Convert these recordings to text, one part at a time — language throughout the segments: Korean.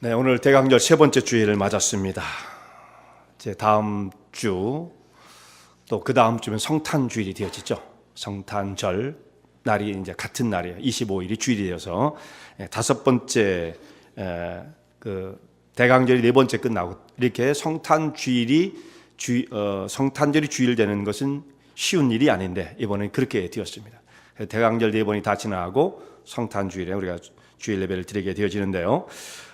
네, 오늘 대강절 세 번째 주일을 맞았습니다. 이제 다음 주, 또 그 다음 주면 성탄 주일이 되어지죠. 성탄절 날이 이제 같은 날이에요. 25일이 주일이 되어서 다섯 번째 그 대강절이 네 번째 끝나고 이렇게 성탄절이 주일 되는 것은 쉬운 일이 아닌데 이번엔 그렇게 되었습니다. 대강절 네 번이 다 지나고 성탄 주일에 우리가 주일 예배를 드리게 되어지는데요.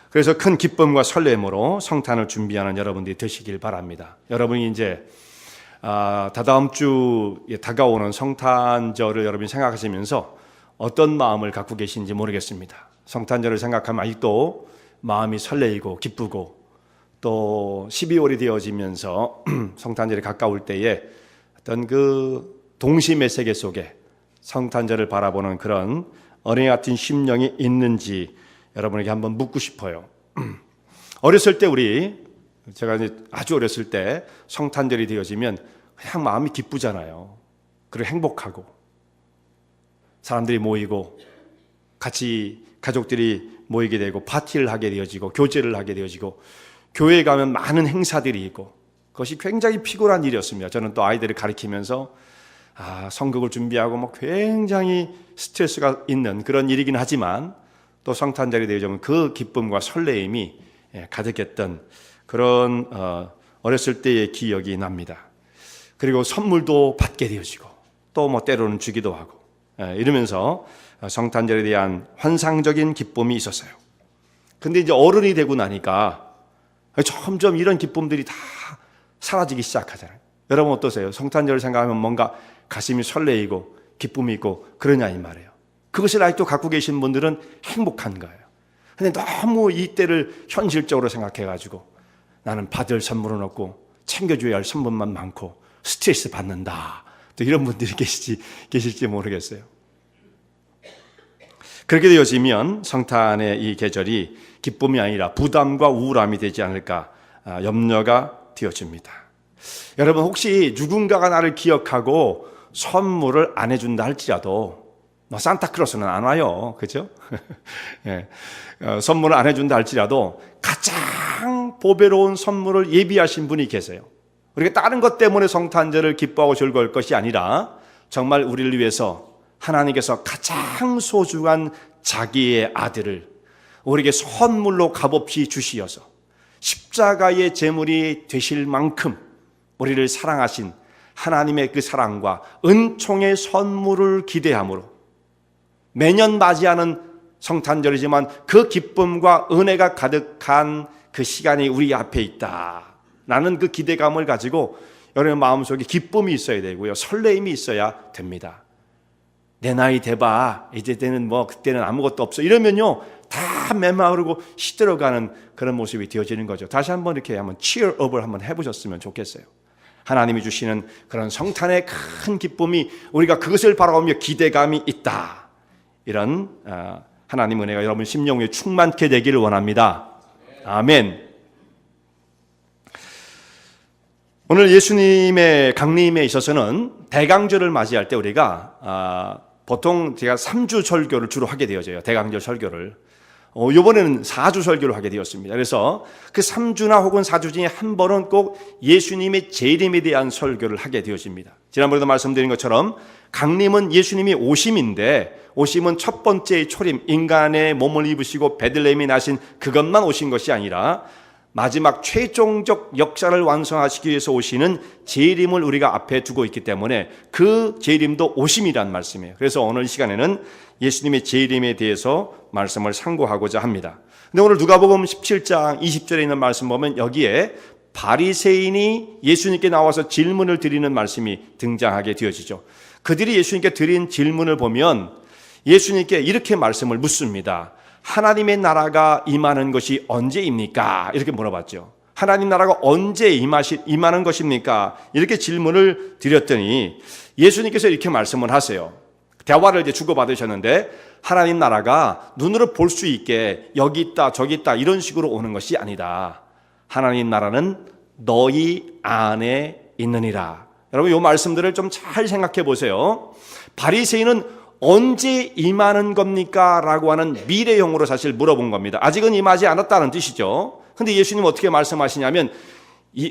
그래서 큰 기쁨과 설렘으로 성탄을 준비하는 여러분들이 되시길 바랍니다. 여러분이 이제 다다음 주에 다가오는 성탄절을 여러분이 생각하시면서 어떤 마음을 갖고 계신지 모르겠습니다. 성탄절을 생각하면 아직도 마음이 설레이고 기쁘고, 또 12월이 되어지면서 성탄절이 가까울 때에 어떤 그 동심의 세계 속에 성탄절을 바라보는 그런 어린이 같은 심령이 있는지 여러분에게 한번 묻고 싶어요. 어렸을 때 제가 이제 아주 어렸을 때 성탄절이 되어지면 그냥 마음이 기쁘잖아요. 그리고 행복하고 사람들이 모이고 같이 가족들이 모이게 되고 파티를 하게 되어지고 교제를 하게 되어지고 교회에 가면 많은 행사들이 있고 그것이 굉장히 피곤한 일이었습니다. 저는 또 아이들을 가르치면서 성극을 준비하고 뭐 굉장히 스트레스가 있는 그런 일이긴 하지만 또 성탄절이 되어지면 그 기쁨과 설레임이 가득했던 그런 어렸을 때의 기억이 납니다. 그리고 선물도 받게 되어지고 또 뭐 때로는 주기도 하고 이러면서 성탄절에 대한 환상적인 기쁨이 있었어요. 근데 이제 어른이 되고 나니까 점점 이런 기쁨들이 다 사라지기 시작하잖아요. 여러분 어떠세요? 성탄절을 생각하면 뭔가 가슴이 설레이고 기쁨이 있고 그러냐 이 말이에요. 그것을 아직도 갖고 계신 분들은 행복한 거예요. 근데 너무 이 때를 현실적으로 생각해가지고 나는 받을 선물은 없고 챙겨줘야 할 선물만 많고 스트레스 받는다. 또 이런 분들이 계실지 모르겠어요. 그렇게 되어지면 성탄의 이 계절이 기쁨이 아니라 부담과 우울함이 되지 않을까 염려가 되어집니다. 여러분 혹시 누군가가 나를 기억하고 선물을 안 해준다 할지라도 산타클로스는 안 와요. 그죠? 예. 선물을 안 해준다 할지라도 가장 보배로운 선물을 예비하신 분이 계세요. 우리가 다른 것 때문에 성탄절을 기뻐하고 즐거울 것이 아니라 정말 우리를 위해서 하나님께서 가장 소중한 자기의 아들을 우리에게 선물로 값없이 주시어서 십자가의 제물이 되실 만큼 우리를 사랑하신 하나님의 그 사랑과 은총의 선물을 기대함으로 매년 맞이하는 성탄절이지만 그 기쁨과 은혜가 가득한 그 시간이 우리 앞에 있다. 라는 그 기대감을 가지고 여러분 마음속에 기쁨이 있어야 되고요. 설레임이 있어야 됩니다. 내 나이 돼봐. 이제는 그때는 아무것도 없어. 이러면요. 다 메마르고 시들어가는 그런 모습이 되어지는 거죠. 다시 한번 이렇게 한번 cheer up을 한번 해보셨으면 좋겠어요. 하나님이 주시는 그런 성탄의 큰 기쁨이 우리가 그것을 바라보며 기대감이 있다. 이런 하나님 은혜가 여러분 심령에 충만케 되기를 원합니다. 아멘. 오늘 예수님의 강림에 있어서는 대강절을 맞이할 때 우리가 보통 제가 3주 설교를 주로 하게 되어져요. 대강절 설교를. 이번에는 4주 설교를 하게 되었습니다. 그래서 그 3주나 혹은 4주 중에 한 번은 꼭 예수님의 재림에 대한 설교를 하게 되어집니다. 지난번에도 말씀드린 것처럼 강림은 예수님이 오심인데 오심은 첫 번째의 초림, 인간의 몸을 입으시고 베들레헴에 나신 그것만 오신 것이 아니라 마지막 최종적 역사를 완성하시기 위해서 오시는 재림을 우리가 앞에 두고 있기 때문에 그 재림도 오심이란 말씀이에요. 그래서 오늘 이 시간에는 예수님의 재림에 대해서 말씀을 상고하고자 합니다. 근데 오늘 누가복음 17장 20절에 있는 말씀 보면 여기에 바리새인이 예수님께 나와서 질문을 드리는 말씀이 등장하게 되어지죠. 그들이 예수님께 드린 질문을 보면 예수님께 이렇게 말씀을 묻습니다. 하나님의 나라가 임하는 것이 언제입니까? 이렇게 물어봤죠. 하나님 나라가 언제 임하는 것입니까? 이렇게 질문을 드렸더니 예수님께서 이렇게 말씀을 하세요. 대화를 이제 주고받으셨는데 하나님 나라가 눈으로 볼 수 있게 여기 있다 저기 있다 이런 식으로 오는 것이 아니다. 하나님 나라는 너희 안에 있느니라. 여러분 이 말씀들을 좀 잘 생각해 보세요. 바리새인은 언제 임하는 겁니까? 라고 하는 미래형으로 사실 물어본 겁니다. 아직은 임하지 않았다는 뜻이죠. 근데 예수님 어떻게 말씀하시냐면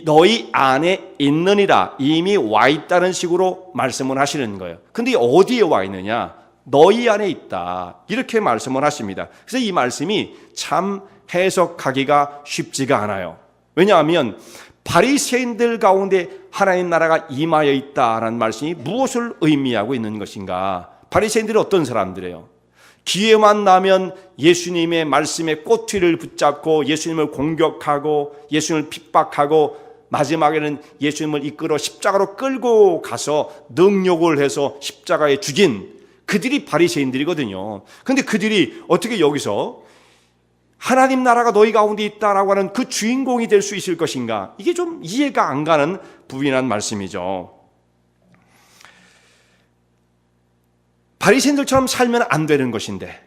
너희 안에 있느니라, 이미 와 있다는 식으로 말씀을 하시는 거예요. 근데 어디에 와 있느냐? 너희 안에 있다, 이렇게 말씀을 하십니다. 그래서 이 말씀이 참 해석하기가 쉽지가 않아요. 왜냐하면 바리새인들 가운데 하나님 나라가 임하여 있다라는 말씀이 무엇을 의미하고 있는 것인가? 바리새인들이 어떤 사람들이에요? 기회만 나면 예수님의 말씀에 꼬투리를 붙잡고 예수님을 공격하고 예수님을 핍박하고 마지막에는 예수님을 이끌어 십자가로 끌고 가서 능욕을 해서 십자가에 죽인 그들이 바리새인들이거든요. 그런데 그들이 어떻게 여기서 하나님 나라가 너희 가운데 있다라고 하는 그 주인공이 될 수 있을 것인가? 이게 좀 이해가 안 가는 부인한 말씀이죠. 바리새인들처럼 살면 안 되는 것인데,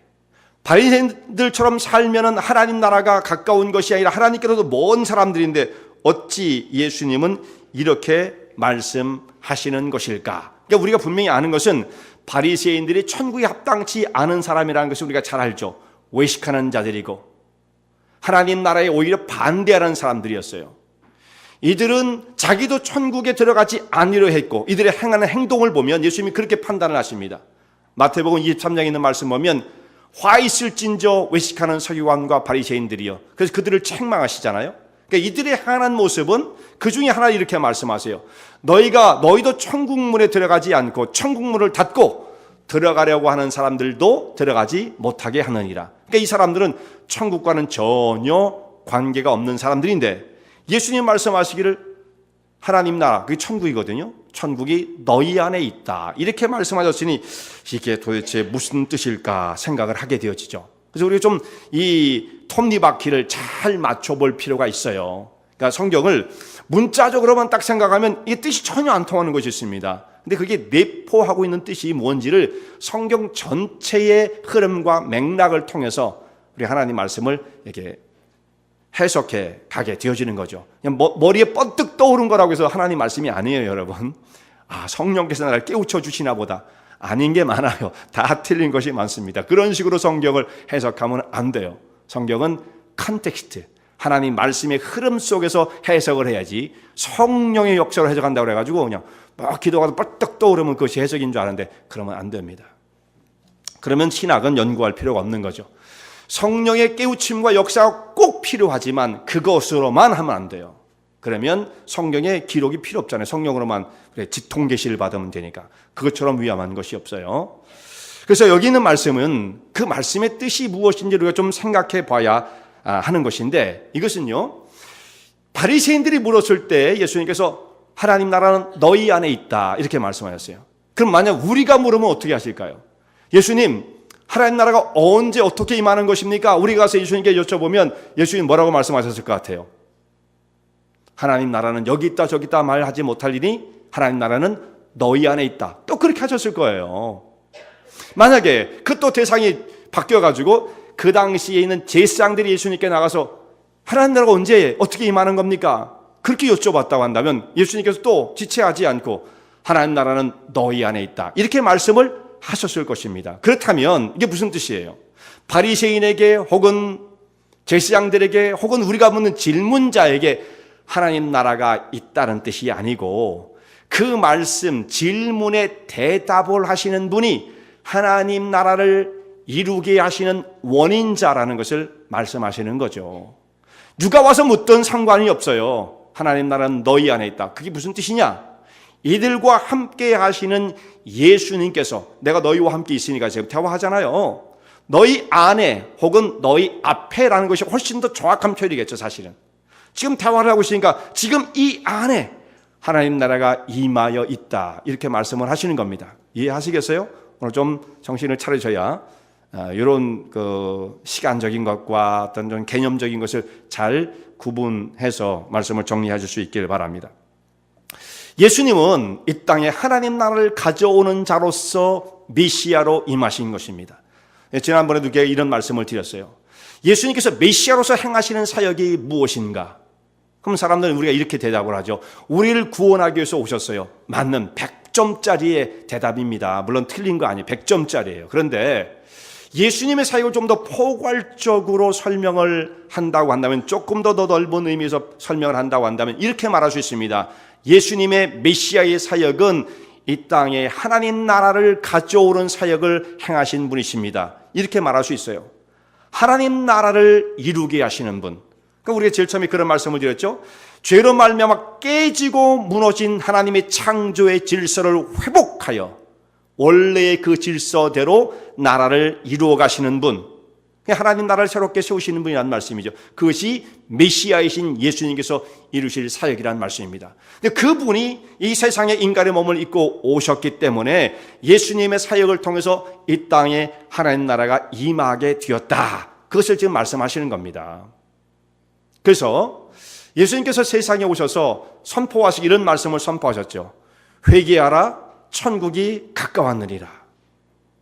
바리새인들처럼 살면은 하나님 나라가 가까운 것이 아니라 하나님께로도 먼 사람들인데 어찌 예수님은 이렇게 말씀하시는 것일까? 그러니까 우리가 분명히 아는 것은 바리새인들이 천국에 합당치 않은 사람이라는 것을 우리가 잘 알죠. 외식하는 자들이고 하나님 나라에 오히려 반대하는 사람들이었어요. 이들은 자기도 천국에 들어가지 않으려 했고, 이들의 행하는 행동을 보면 예수님이 그렇게 판단을 하십니다. 마태복음 23장에 있는 말씀 보면 화 있을진저 외식하는 서기관과 바리새인들이요. 그래서 그들을 책망하시잖아요. 그러니까 이들의 행하는 모습은 그 중에 하나 이렇게 말씀하세요. 너희도 천국문에 들어가지 않고 천국문을 닫고 들어가려고 하는 사람들도 들어가지 못하게 하느니라. 그러니까 이 사람들은 천국과는 전혀 관계가 없는 사람들인데 예수님 말씀하시기를 하나님 나라, 그게 천국이거든요. 천국이 너희 안에 있다, 이렇게 말씀하셨으니 이게 도대체 무슨 뜻일까 생각을 하게 되어지죠. 그래서 우리가 좀 이 톱니바퀴를 잘 맞춰볼 필요가 있어요. 그러니까 성경을 문자적으로만 딱 생각하면 이 뜻이 전혀 안 통하는 것이 있습니다. 근데 그게 내포하고 있는 뜻이 뭔지를 성경 전체의 흐름과 맥락을 통해서 우리 하나님 말씀을 이렇게 해석해 가게 되어지는 거죠. 그냥 머리에 번뜩 떠오른 거라고 해서 하나님 말씀이 아니에요, 여러분. 성령께서 나를 깨우쳐 주시나 보다. 아닌 게 많아요. 다 틀린 것이 많습니다. 그런 식으로 성경을 해석하면 안 돼요. 성경은 컨텍스트, 하나님 말씀의 흐름 속에서 해석을 해야지 성령의 역사로 해석한다고 그래가지고 그냥 막 기도가 뻘떡 떠오르면 그것이 해석인 줄 아는데 그러면 안 됩니다. 그러면 신학은 연구할 필요가 없는 거죠. 성령의 깨우침과 역사가 꼭 필요하지만 그것으로만 하면 안 돼요. 그러면 성경의 기록이 필요 없잖아요. 성령으로만 지통 계시를 받으면 되니까. 그것처럼 위험한 것이 없어요. 그래서 여기 있는 말씀은 그 말씀의 뜻이 무엇인지 우리가 좀 생각해 봐야 하는 것인데, 이것은요, 바리새인들이 물었을 때 예수님께서 하나님 나라는 너희 안에 있다, 이렇게 말씀하셨어요. 그럼 만약 우리가 물으면 어떻게 하실까요? 예수님, 하나님 나라가 언제 어떻게 임하는 것입니까? 우리가 가서 예수님께 여쭤보면 예수님 뭐라고 말씀하셨을 것 같아요? 하나님 나라는 여기 있다 저기 있다 말하지 못하리니 하나님 나라는 너희 안에 있다, 또 그렇게 하셨을 거예요. 만약에 그 또 대상이 바뀌어가지고 그 당시에 있는 제사장들이 예수님께 나가서 하나님 나라가 언제 어떻게 임하는 겁니까? 그렇게 여쭤봤다고 한다면 예수님께서 또 지체하지 않고 하나님 나라는 너희 안에 있다, 이렇게 말씀을 하셨을 것입니다. 그렇다면 이게 무슨 뜻이에요? 바리새인에게 혹은 제사장들에게 혹은 우리가 묻는 질문자에게 하나님 나라가 있다는 뜻이 아니고 그 말씀 질문에 대답을 하시는 분이 하나님 나라를 이루게 하시는 원인자라는 것을 말씀하시는 거죠. 누가 와서 묻든 상관이 없어요. 하나님 나라는 너희 안에 있다. 그게 무슨 뜻이냐? 이들과 함께 하시는 예수님께서, 내가 너희와 함께 있으니까 지금 대화하잖아요. 너희 안에 혹은 너희 앞에라는 것이 훨씬 더 정확한 표현이겠죠, 사실은. 지금 대화를 하고 있으니까 지금 이 안에 하나님 나라가 임하여 있다, 이렇게 말씀을 하시는 겁니다. 이해하시겠어요? 오늘 좀 정신을 차리셔야 이런 그 시간적인 것과 어떤 좀 개념적인 것을 잘 구분해서 말씀을 정리하실 수 있기를 바랍니다. 예수님은 이 땅에 하나님 나라를 가져오는 자로서 메시아로 임하신 것입니다. 지난번에도 이런 말씀을 드렸어요. 예수님께서 메시아로서 행하시는 사역이 무엇인가? 그럼 사람들은 우리가 이렇게 대답을 하죠. 우리를 구원하기 위해서 오셨어요. 맞는 100점짜리의 대답입니다. 물론 틀린 거 아니에요. 100점짜리예요. 그런데 예수님의 사역을 좀 더 포괄적으로 설명을 한다고 한다면, 조금 더 넓은 의미에서 설명을 한다고 한다면 이렇게 말할 수 있습니다. 예수님의 메시아의 사역은 이 땅에 하나님 나라를 가져오는 사역을 행하신 분이십니다. 이렇게 말할 수 있어요. 하나님 나라를 이루게 하시는 분. 그러니까 우리가 제일 처음에 그런 말씀을 드렸죠. 죄로 말미암아 깨지고 무너진 하나님의 창조의 질서를 회복하여 원래의 그 질서대로 나라를 이루어 가시는 분, 하나님 나라를 새롭게 세우시는 분이라는 말씀이죠. 그것이 메시아이신 예수님께서 이루실 사역이라는 말씀입니다. 근데 그분이 이 세상에 인간의 몸을 입고 오셨기 때문에 예수님의 사역을 통해서 이 땅에 하나님 나라가 임하게 되었다. 그것을 지금 말씀하시는 겁니다. 그래서 예수님께서 세상에 오셔서 선포하시기 이런 말씀을 선포하셨죠. 회개하라, 천국이 가까웠느니라.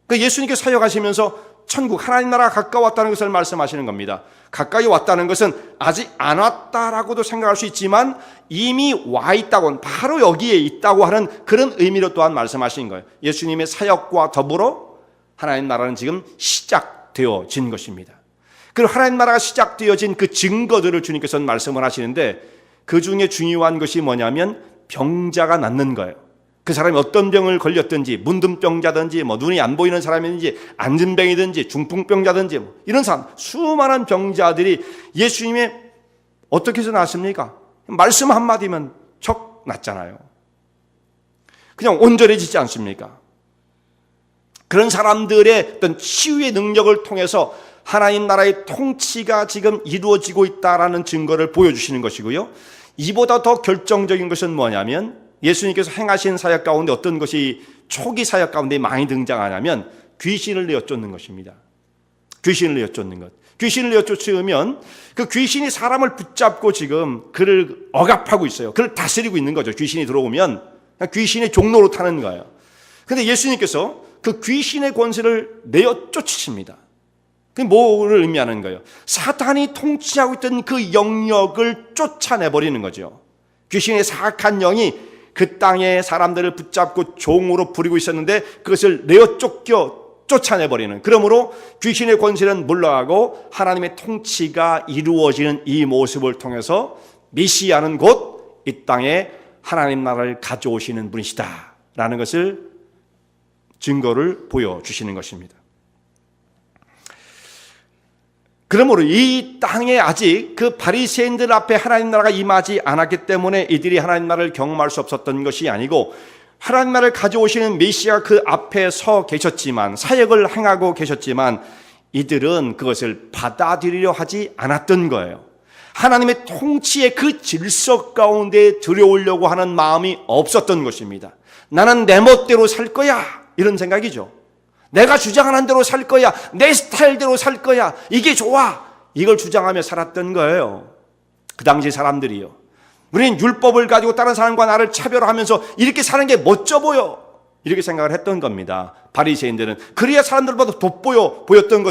그러니까 예수님께서 사역하시면서 천국, 하나님 나라가 가까웠다는 것을 말씀하시는 겁니다. 가까이 왔다는 것은 아직 안 왔다라고도 생각할 수 있지만 이미 와 있다고, 바로 여기에 있다고 하는 그런 의미로 또한 말씀하신 거예요. 예수님의 사역과 더불어 하나님 나라는 지금 시작되어진 것입니다. 그리고 하나님 나라가 시작되어진 그 증거들을 주님께서는 말씀을 하시는데, 그 중에 중요한 것이 뭐냐면 병자가 낫는 거예요. 그 사람이 어떤 병을 걸렸든지, 문둥병자든지, 눈이 안 보이는 사람이든지, 안진병이든지, 중풍병자든지, 이런 사람, 수많은 병자들이 예수님의 어떻게 해서 낫습니까? 말씀 한마디면 척 낫잖아요. 그냥 온전해지지 않습니까? 그런 사람들의 어떤 치유의 능력을 통해서 하나님 나라의 통치가 지금 이루어지고 있다라는 증거를 보여주시는 것이고요. 이보다 더 결정적인 것은 뭐냐면, 예수님께서 행하신 사역 가운데 어떤 것이 초기 사역 가운데 많이 등장하냐면 귀신을 내어쫓는 것입니다. 귀신을 내어쫓는 것. 귀신을 내어쫓으면 그 귀신이 사람을 붙잡고 지금 그를 억압하고 있어요. 그를 다스리고 있는 거죠. 귀신이 들어오면 귀신의 종로로 타는 거예요. 그런데 예수님께서 그 귀신의 권세를 내어쫓으십니다. 그게 뭐를 의미하는 거예요? 사탄이 통치하고 있던 그 영역을 쫓아내버리는 거죠. 귀신의 사악한 영이 그 땅에 사람들을 붙잡고 종으로 부리고 있었는데 그것을 쫓아내버리는, 그러므로 귀신의 권세는 물러가고 하나님의 통치가 이루어지는 이 모습을 통해서 메시아는 곧 이 땅에 하나님 나라를 가져오시는 분이시다 라는 것을 증거를 보여주시는 것입니다. 그러므로 이 땅에 아직 그 바리새인들 앞에 하나님 나라가 임하지 않았기 때문에 이들이 하나님 나라를 경험할 수 없었던 것이 아니고, 하나님 나라를 가져오시는 메시아가 그 앞에 서 계셨지만, 사역을 행하고 계셨지만 이들은 그것을 받아들이려 하지 않았던 거예요. 하나님의 통치의 그 질서 가운데 들여오려고 하는 마음이 없었던 것입니다. 나는 내 멋대로 살 거야, 이런 생각이죠. 내가 주장하는 대로 살 거야, 내 스타일대로 살 거야, 이게 좋아, 이걸 주장하며 살았던 거예요. 그 당시 사람들이요. 우리는 율법을 가지고 다른 사람과 나를 차별하면서 이렇게 사는 게 멋져 보여, 이렇게 생각을 했던 겁니다. 바리새인들은 그래야 사람들보다 보였던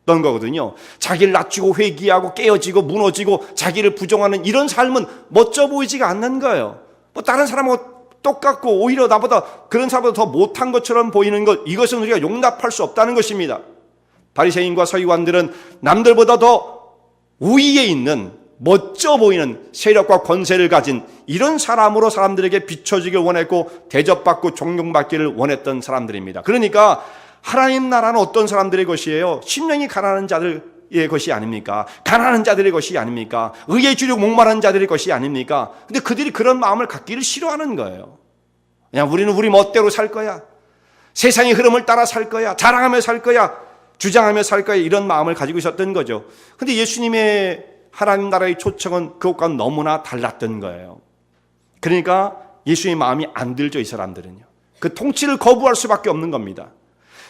거거든요. 자기를 낮추고 회귀하고 깨어지고 무너지고 자기를 부정하는 이런 삶은 멋져 보이지가 않는 거예요. 다른 사람하고 똑같고 오히려 나보다, 그런 사람보다 더 못한 것처럼 보이는 것, 이것은 우리가 용납할 수 없다는 것입니다. 바리새인과 서기관들은 남들보다 더 우위에 있는, 멋져 보이는 세력과 권세를 가진 이런 사람으로 사람들에게 비춰지길 원했고 대접받고 존경받기를 원했던 사람들입니다. 그러니까 하나님 나라는 어떤 사람들의 것이에요? 심령이 가난한 자들의 것이 아닙니까? 가난한 자들의 것이 아닙니까? 의에 주려고 목마른 자들의 것이 아닙니까? 근데 그들이 그런 마음을 갖기를 싫어하는 거예요. 그냥 우리는 우리 멋대로 살 거야, 세상의 흐름을 따라 살 거야, 자랑하며 살 거야, 주장하며 살 거야, 이런 마음을 가지고 있었던 거죠. 근데 예수님의 하나님 나라의 초청은 그것과 너무나 달랐던 거예요. 그러니까 예수님의 마음이 안 들죠, 이 사람들은요. 그 통치를 거부할 수밖에 없는 겁니다.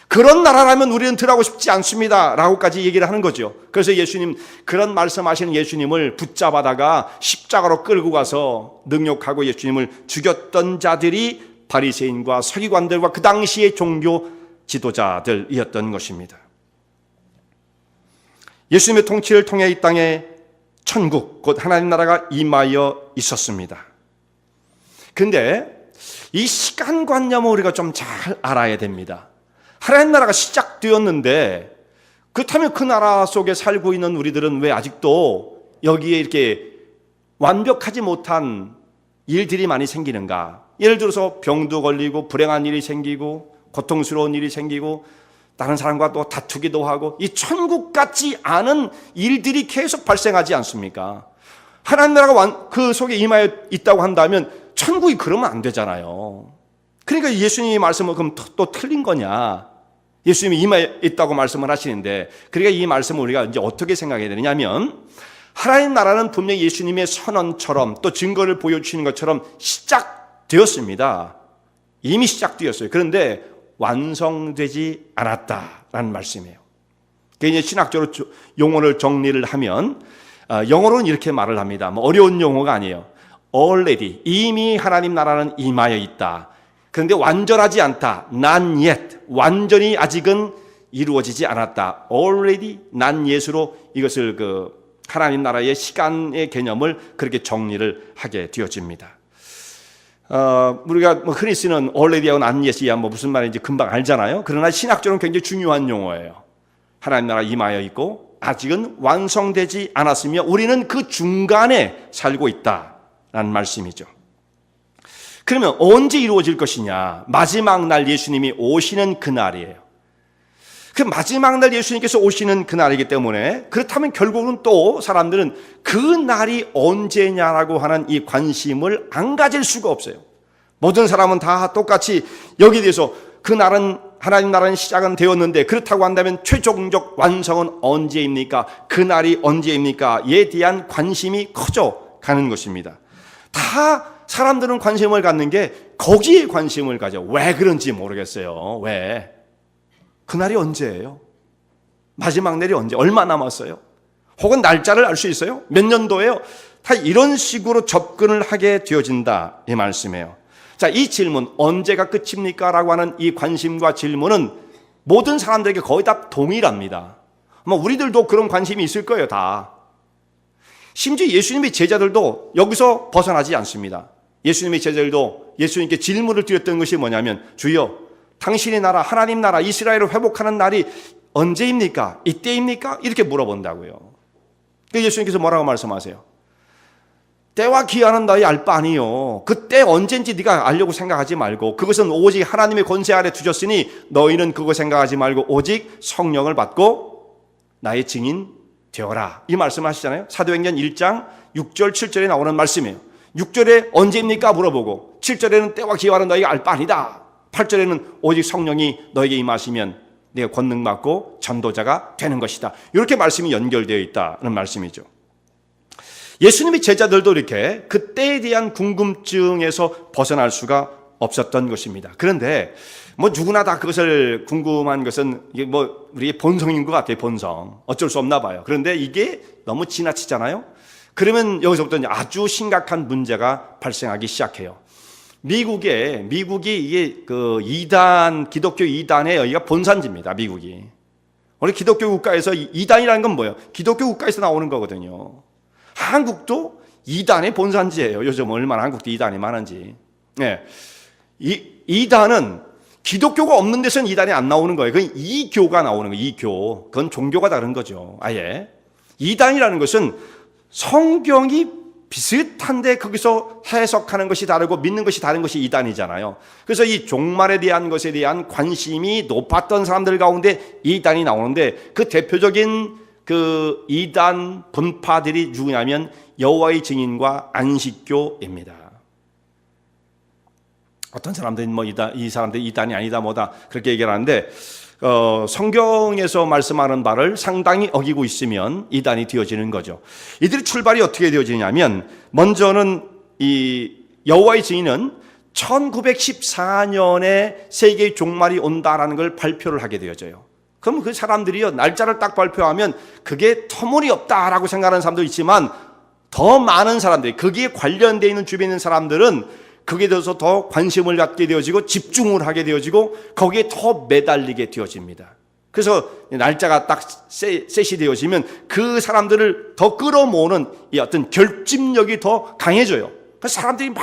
그런 나라라면 우리는 들어가고 싶지 않습니다 라고까지 얘기를 하는 거죠. 그래서 예수님, 그런 말씀하시는 예수님을 붙잡아다가 십자가로 끌고 가서 능욕하고 예수님을 죽였던 자들이 바리새인과 서기관들과 그 당시의 종교 지도자들이었던 것입니다. 예수님의 통치를 통해 이 땅에 천국, 곧 하나님 나라가 임하여 있었습니다. 근데 이 시간관념을 우리가 좀 잘 알아야 됩니다. 하나님 나라가 시작되었는데 그렇다면 그 나라 속에 살고 있는 우리들은 왜 아직도 여기에 이렇게 완벽하지 못한 일들이 많이 생기는가? 예를 들어서 병도 걸리고 불행한 일이 생기고 고통스러운 일이 생기고 다른 사람과 또 다투기도 하고 이 천국 같지 않은 일들이 계속 발생하지 않습니까? 하나님 나라가 그 속에 임하여 있다고 한다면 천국이 그러면 안 되잖아요. 그러니까 예수님이 말씀은 그럼 또 틀린 거냐? 예수님이 임하여 있다고 말씀을 하시는데, 그러니까 이 말씀을 우리가 이제 어떻게 생각해야 되느냐면, 하나님 나라는 분명히 예수님의 선언처럼 또 증거를 보여주시는 것처럼 시작되었습니다. 이미 시작되었어요. 그런데 완성되지 않았다라는 말씀이에요. 이제 신학적으로 용어를 정리를 하면 영어로는 이렇게 말을 합니다. 뭐 어려운 용어가 아니에요. Already, 이미 하나님 나라는 임하여 있다. 그런데 완전하지 않다. Not yet, 완전히 아직은 이루어지지 않았다. Already, not yet으로 이것을 하나님 나라의 시간의 개념을 그렇게 정리를 하게 되어집니다. 우리가 흔히 쓰는 already하고 not yet이야 무슨 말인지 금방 알잖아요. 그러나 신학적으로는 굉장히 중요한 용어예요. 하나님 나라 임하여 있고 아직은 완성되지 않았으며 우리는 그 중간에 살고 있다라는 말씀이죠. 그러면 언제 이루어질 것이냐? 마지막 날 예수님이 오시는 그날이에요. 그 마지막 날 예수님께서 오시는 그날이기 때문에 그렇다면 결국은 또 사람들은 그 날이 언제냐라고 하는 이 관심을 안 가질 수가 없어요. 모든 사람은 다 똑같이 여기에 대해서 그 날은 하나님 나라는 시작은 되었는데 그렇다고 한다면 최종적 완성은 언제입니까? 그 날이 언제입니까? 에 대한 관심이 커져 가는 것입니다. 다 사람들은 관심을 갖는 게 거기에 관심을 가져. 왜 그런지 모르겠어요. 왜? 그날이 언제예요? 마지막 날이 언제? 얼마 남았어요? 혹은 날짜를 알 수 있어요? 몇 년도예요? 다 이런 식으로 접근을 하게 되어진다 이 말씀이에요. 자, 이 질문 언제가 끝입니까? 라고 하는 이 관심과 질문은 모든 사람들에게 거의 다 동일합니다. 아마 우리들도 그런 관심이 있을 거예요. 다. 심지어 예수님의 제자들도 여기서 벗어나지 않습니다. 예수님의 제자들도 예수님께 질문을 드렸던 것이 뭐냐면 주여 당신의 나라 하나님 나라 이스라엘을 회복하는 날이 언제입니까? 이때입니까? 이렇게 물어본다고요. 예수님께서 뭐라고 말씀하세요? 때와 기한은 너희 알 바 아니요. 그때 언젠지 네가 알려고 생각하지 말고 그것은 오직 하나님의 권세 아래 두셨으니 너희는 그거 생각하지 말고 오직 성령을 받고 나의 증인 되어라. 이 말씀을 하시잖아요. 사도행전 1장 6절 7절에 나오는 말씀이에요. 6절에 언제입니까? 물어보고 7절에는 때와 기한은 너희가 알 바 아니다. 8절에는 오직 성령이 너에게 임하시면 네가 권능 받고 전도자가 되는 것이다. 이렇게 말씀이 연결되어 있다는 말씀이죠. 예수님의 제자들도 이렇게 그 때에 대한 궁금증에서 벗어날 수가 없었던 것입니다. 그런데 누구나 다 그것을 궁금한 것은 이게 우리의 본성인 것 같아요. 본성. 어쩔 수 없나 봐요. 그런데 이게 너무 지나치잖아요. 그러면 여기서부터 이제 아주 심각한 문제가 발생하기 시작해요. 미국이 이게 기독교 이단의 여기가 본산지입니다. 미국이. 우리 기독교 국가에서 이단이라는 건 뭐예요? 기독교 국가에서 나오는 거거든요. 한국도 이단의 본산지예요. 요즘 얼마나 한국도 이단이 많은지. 네. 이단은 기독교가 없는 데서는 이단이 안 나오는 거예요. 그건 이교가 나오는 거예요. 이교. 그건 종교가 다른 거죠. 아예. 이단이라는 것은 성경이 비슷한데 거기서 해석하는 것이 다르고 믿는 것이 다른 것이 이단이잖아요. 그래서 이 종말에 대한 것에 대한 관심이 높았던 사람들 가운데 이단이 나오는데 그 대표적인 그 이단 분파들이 누구냐면 여호와의 증인과 안식교입니다. 어떤 사람들은 이 사람들이 이단이 아니다 뭐다 그렇게 얘기를 하는데 성경에서 말씀하는 바를 상당히 어기고 있으면 이단이 되어지는 거죠. 이들의 출발이 어떻게 되어지냐면 먼저는 이 여호와의 증인은 1914년에 세계의 종말이 온다라는 걸 발표를 하게 되어져요. 그럼 그 사람들이요 날짜를 딱 발표하면 그게 터무니없다라고 생각하는 사람도 있지만 더 많은 사람들이 거기에 관련되어 있는 주변에 있는 사람들은 거기에 대해서 더 관심을 갖게 되어지고 집중을 하게 되어지고 거기에 더 매달리게 되어집니다. 그래서 날짜가 딱 셋이 되어지면 그 사람들을 더 끌어모으는 이 어떤 결집력이 더 강해져요. 그래서 사람들이 막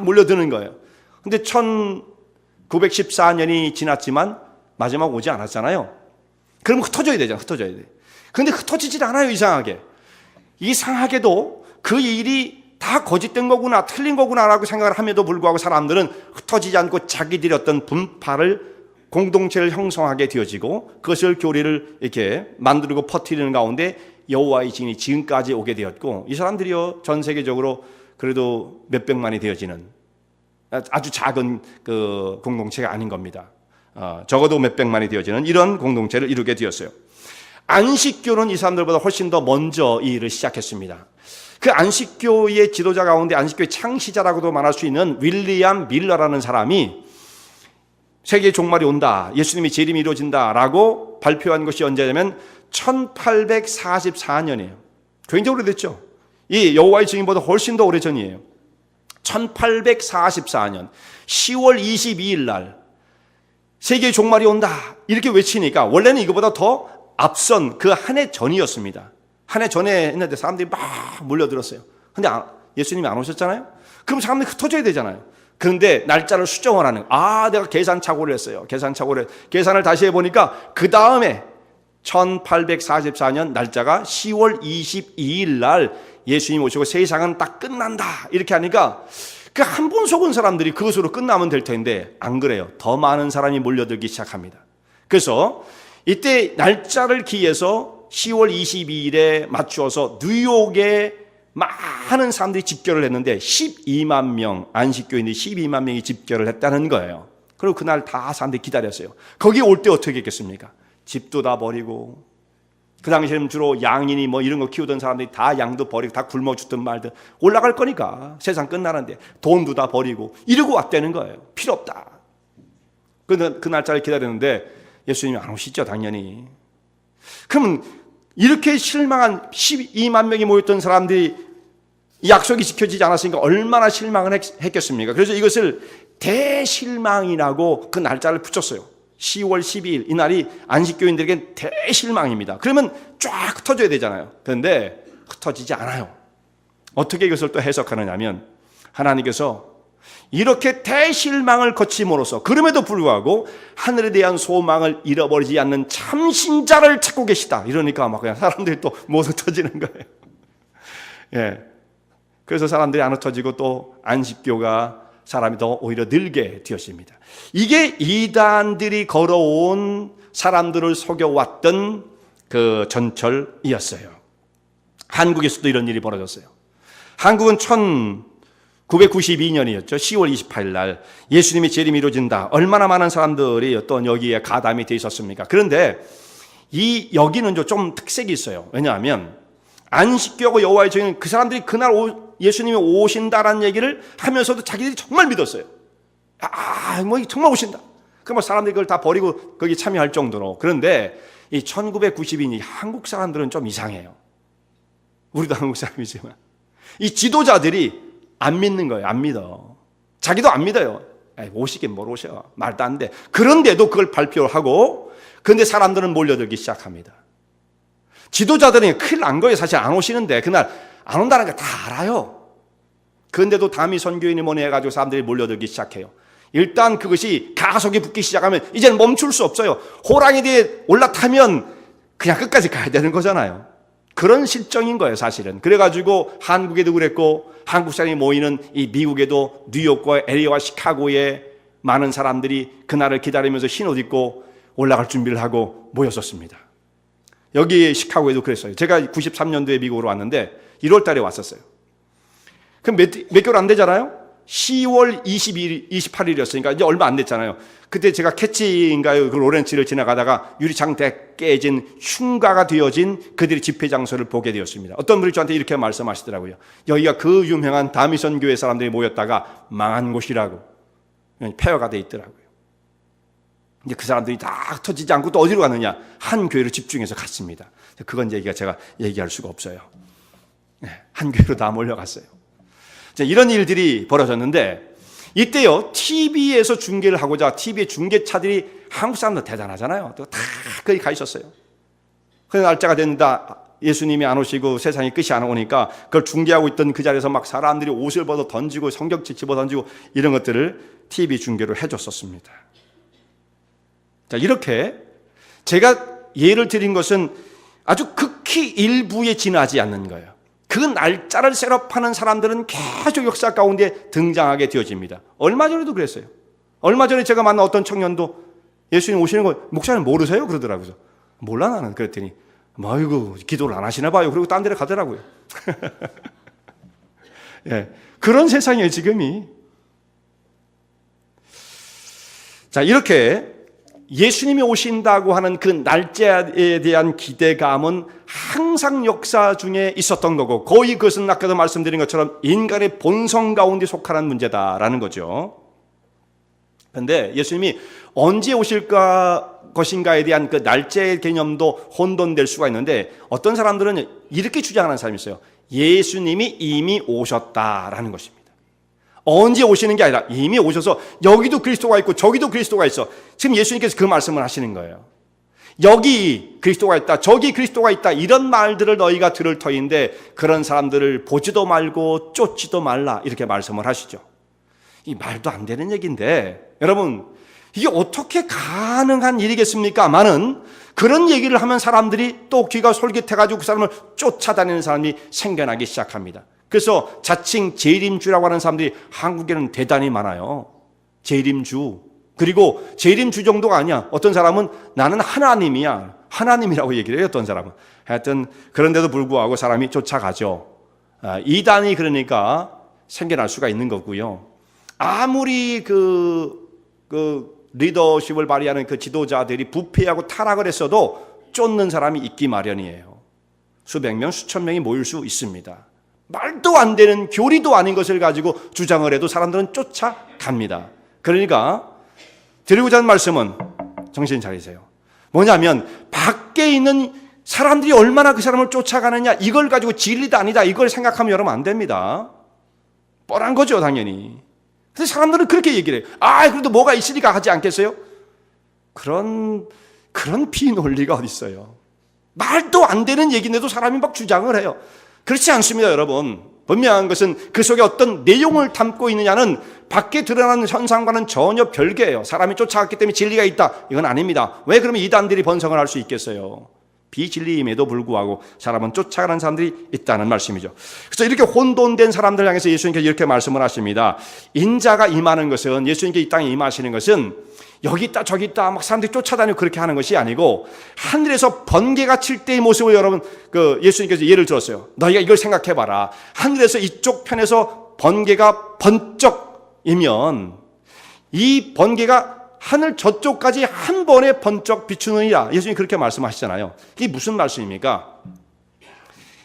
몰려드는 거예요. 근데 1914년이 지났지만 마지막 오지 않았잖아요. 그럼 흩어져야 되잖아. 흩어져야 돼. 근데 흩어지질 않아요. 이상하게도 그 일이 다 거짓된 거구나, 틀린 거구나라고 생각을 함에도 불구하고 사람들은 흩어지지 않고 자기들이 어떤 분파를, 공동체를 형성하게 되어지고 그것을 교리를 이렇게 만들고 퍼뜨리는 가운데 여호와의 증인이 지금까지 오게 되었고, 이 사람들이요 전 세계적으로 그래도 몇백만이 되어지는 아주 작은 그 공동체가 아닌 겁니다. 적어도 몇백만이 되어지는 이런 공동체를 이루게 되었어요. 안식교는 이 사람들보다 훨씬 더 먼저 이 일을 시작했습니다. 그 안식교의 지도자 가운데 안식교의 창시자라고도 말할 수 있는 윌리엄 밀러라는 사람이 세계의 종말이 온다, 예수님의 재림이 이루어진다라고 발표한 것이 언제냐면 1844년이에요. 굉장히 오래됐죠. 이 여호와의 증인보다 훨씬 더 오래전이에요. 1844년 10월 22일 날 세계의 종말이 온다 이렇게 외치니까, 원래는 이거보다 더 앞선 그 한 해 전이었습니다. 한 해 전에 했는데 사람들이 막 몰려들었어요. 근데 예수님이 안 오셨잖아요. 그럼 사람들이 흩어져야 되잖아요. 그런데 날짜를 수정을 하는, 내가 계산착오를 했어요. 계산을 다시 해보니까 그 다음에 1844년 날짜가 10월 22일 날 예수님 오시고 세상은 딱 끝난다 이렇게 하니까 그 한 번 속은 사람들이 그것으로 끝나면 될 텐데 안 그래요. 더 많은 사람이 몰려들기 시작합니다. 그래서 이때 날짜를 기해서 10월 22일에 맞추어서 뉴욕에 많은 사람들이 집결을 했는데 12만 명, 안식교인들이 12만 명이 집결을 했다는 거예요. 그리고 그날 다 사람들이 기다렸어요. 거기 올 때 어떻게 했겠습니까? 집도 다 버리고, 그 당시에는 주로 양이니 뭐 이런 거 키우던 사람들이 다 양도 버리고 다 굶어 죽든 말든 올라갈 거니까 세상 끝나는데 돈도 다 버리고 이러고 왔다는 거예요. 필요 없다. 그 날짜를 기다렸는데 예수님이 안 오시죠, 당연히. 그러면 이렇게 실망한 12만 명이 모였던 사람들이 약속이 지켜지지 않았으니까 얼마나 실망을 했겠습니까? 그래서 이것을 대실망이라고 그 날짜를 붙였어요. 10월 12일 이 날이 안식교인들에겐 대실망입니다. 그러면 쫙 흩어져야 되잖아요. 그런데 흩어지지 않아요. 어떻게 이것을 또 해석하느냐면, 하나님께서 이렇게 대실망을 거침으로써 그럼에도 불구하고 하늘에 대한 소망을 잃어버리지 않는 참신자를 찾고 계시다. 이러니까 막 그냥 사람들이 또 못 흩어지는 거예요. 예. 그래서 사람들이 안 흩어지고 또 안식교가 사람이 더 오히려 늘게 되었습니다. 이게 이단들이 걸어온 사람들을 속여왔던 그 전철이었어요. 한국에서도 이런 일이 벌어졌어요. 한국은 1992년이었죠. 10월 28일 날 예수님의 재림이 이루어진다. 얼마나 많은 사람들이 또 여기에 가담이 돼 있었습니까? 그런데 여기는 좀 특색이 있어요. 왜냐하면 안식교하고 여호와의 증인, 그 사람들이 그날 예수님이 오신다라는 얘기를 하면서도 자기들이 정말 믿었어요. 정말 오신다. 그럼 사람들이 그걸 다 버리고 거기 참여할 정도로. 그런데 이 1992년 한국 사람들은 좀 이상해요. 우리도 한국 사람이지만 이 지도자들이 안 믿는 거예요. 안 믿어. 자기도 안 믿어요. 오시긴 뭘 오셔. 말도 안 돼. 그런데도 그걸 발표하고, 그런데 사람들은 몰려들기 시작합니다. 지도자들은 큰일 난 거예요. 사실 안 오시는데 그날 안 온다는 거 다 알아요. 그런데도 담이 선교인이 뭐니 해가지고 사람들이 몰려들기 시작해요. 일단 그것이 가속이 붙기 시작하면 이제는 멈출 수 없어요. 호랑이 뒤에 올라타면 그냥 끝까지 가야 되는 거잖아요. 그런 실정인 거예요, 사실은. 그래가지고 한국에도 그랬고, 한국 사람이 모이는 이 미국에도 뉴욕과 LA와 시카고에 많은 사람들이 그날을 기다리면서 흰 옷 입고 올라갈 준비를 하고 모였었습니다. 여기 시카고에도 그랬어요. 제가 93년도에 미국으로 왔는데 1월 달에 왔었어요. 그럼 몇 개월 안 되잖아요? 10월 28일이었으니까 이제 얼마 안 됐잖아요. 그때 제가 캐치인가요? 그 로렌츠를 지나가다가 유리창 깨진 흉가가 되어진 그들의 집회 장소를 보게 되었습니다. 어떤 분이 저한테 이렇게 말씀하시더라고요. 여기가 그 유명한 다미선 교회 사람들이 모였다가 망한 곳이라고, 폐허가 돼 있더라고요. 이제 그 사람들이 다 흩어지지 않고 또 어디로 갔느냐? 한 교회로 집중해서 갔습니다. 그건 제가 얘기할 수가 없어요. 한 교회로 다 몰려갔어요. 이런 일들이 벌어졌는데, 이때요, TV에서 중계를 하고자 TV의 중계차들이, 한국 사람들 대단하잖아요. 또 다 거기 가 있었어요. 그 날짜가 된다. 예수님이 안 오시고 세상이 끝이 안 오니까 그걸 중계하고 있던 그 자리에서 막 사람들이 옷을 벗어 던지고 성경책 집어 던지고 이런 것들을 TV 중계를 해줬었습니다. 자, 이렇게 제가 예를 드린 것은 아주 극히 일부에 지나지 않는 거예요. 그 날짜를 셋업하는 사람들은 계속 역사 가운데 등장하게 되어집니다. 얼마 전에도 그랬어요. 얼마 전에 제가 만난 어떤 청년도 예수님 오시는 거 목사님 모르세요? 그러더라고요. 몰라 나는. 그랬더니 아이고 기도를 안 하시나 봐요. 그리고 딴 데를 가더라고요. 예, 그런 세상이에요 지금이. 자, 이렇게 예수님이 오신다고 하는 그 날짜에 대한 기대감은 항상 역사 중에 있었던 거고, 거의 그것은 아까도 말씀드린 것처럼 인간의 본성 가운데 속하는 문제다라는 거죠. 그런데 예수님이 언제 오실 것인가에 대한 그 날짜의 개념도 혼돈될 수가 있는데, 어떤 사람들은 이렇게 주장하는 사람이 있어요. 예수님이 이미 오셨다라는 것입니다. 언제 오시는 게 아니라 이미 오셔서 여기도 그리스도가 있고 저기도 그리스도가 있어. 지금 예수님께서 그 말씀을 하시는 거예요. 여기 그리스도가 있다, 저기 그리스도가 있다, 이런 말들을 너희가 들을 터인데 그런 사람들을 보지도 말고 쫓지도 말라, 이렇게 말씀을 하시죠. 이 말도 안 되는 얘기인데 여러분, 이게 어떻게 가능한 일이겠습니까?만은 그런 얘기를 하면 사람들이 또 귀가 솔깃해가지고 그 사람을 쫓아다니는 사람이 생겨나기 시작합니다. 그래서 자칭 재림주라고 하는 사람들이 한국에는 대단히 많아요. 재림주. 그리고 재림주 정도가 아니야. 어떤 사람은 나는 하나님이야, 하나님이라고 얘기를 해요. 어떤 사람은. 하여튼 그런데도 불구하고 사람이 쫓아가죠. 이단이 그러니까 생겨날 수가 있는 거고요. 아무리 그 리더십을 발휘하는 그 지도자들이 부패하고 타락을 했어도 쫓는 사람이 있기 마련이에요. 수백 명, 수천 명이 모일 수 있습니다. 말도 안 되는, 교리도 아닌 것을 가지고 주장을 해도 사람들은 쫓아갑니다. 그러니까 드리고자 하는 말씀은, 정신 차리세요. 뭐냐면 밖에 있는 사람들이 얼마나 그 사람을 쫓아가느냐, 이걸 가지고 진리다 아니다 이걸 생각하면 여러분 안 됩니다. 뻔한 거죠 당연히. 그래서 사람들은 그렇게 얘기를 해요. 그래도 뭐가 있으니까 하지 않겠어요? 그런 비논리가 어디 있어요. 말도 안 되는 얘기인데도 사람이 막 주장을 해요. 그렇지 않습니다 여러분. 분명한 것은 그 속에 어떤 내용을 담고 있느냐는 밖에 드러나는 현상과는 전혀 별개예요. 사람이 쫓아갔기 때문에 진리가 있다, 이건 아닙니다. 왜 그러면 이단들이 번성을 할 수 있겠어요? 비진리임에도 불구하고 사람은 쫓아가는 사람들이 있다는 말씀이죠. 그래서 이렇게 혼돈된 사람들 향해서 예수님께서 이렇게 말씀을 하십니다. 인자가 임하는 것은, 예수님께 이 땅에 임하시는 것은 여기 있다 저기 있다 막 사람들이 쫓아다니고 그렇게 하는 것이 아니고, 하늘에서 번개가 칠 때의 모습을 여러분 예수님께서 예를 들었어요. 너희가 이걸 생각해봐라. 하늘에서 이쪽 편에서 번개가 번쩍이면 이 번개가 하늘 저쪽까지 한 번에 번쩍 비추느니라. 예수님이 그렇게 말씀하시잖아요. 이게 무슨 말씀입니까?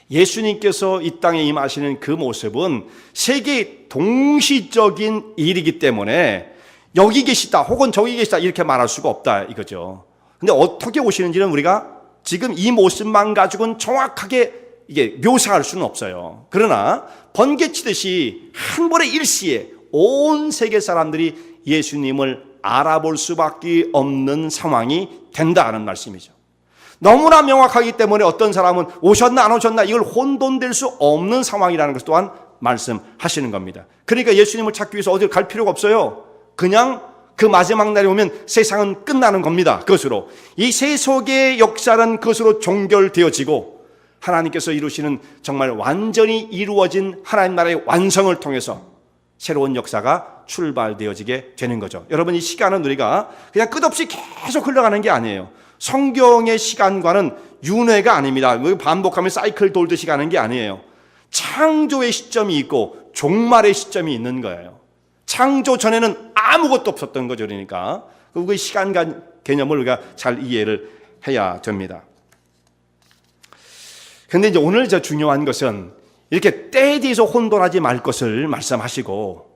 예수님께서 이 땅에 임하시는 그 모습은 세계 동시적인 일이기 때문에 여기 계시다 혹은 저기 계시다 이렇게 말할 수가 없다 이거죠. 근데 어떻게 오시는지는 우리가 지금 이 모습만 가지고는 정확하게 이게 묘사할 수는 없어요. 그러나 번개치듯이 한 번에 일시에 온 세계 사람들이 예수님을 알아볼 수밖에 없는 상황이 된다는 말씀이죠. 너무나 명확하기 때문에 어떤 사람은 오셨나 안 오셨나 이걸 혼돈될 수 없는 상황이라는 것 또한 말씀하시는 겁니다. 그러니까 예수님을 찾기 위해서 어딜 갈 필요가 없어요. 그냥 그 마지막 날이 오면 세상은 끝나는 겁니다. 그것으로 이 세속의 역사는 그것으로 종결되어지고 하나님께서 이루시는 정말 완전히 이루어진 하나님 나라의 완성을 통해서 새로운 역사가 출발되어지게 되는 거죠. 여러분, 이 시간은 우리가 그냥 끝없이 계속 흘러가는 게 아니에요. 성경의 시간과는 윤회가 아닙니다. 반복하면 사이클 돌듯이 가는 게 아니에요. 창조의 시점이 있고 종말의 시점이 있는 거예요. 창조 전에는 아무것도 없었던 거죠. 그러니까 그 시간 개념을 우리가 잘 이해를 해야 됩니다. 그런데 이제 오늘 중요한 것은 이렇게 때에 대해서 혼돈하지 말 것을 말씀하시고,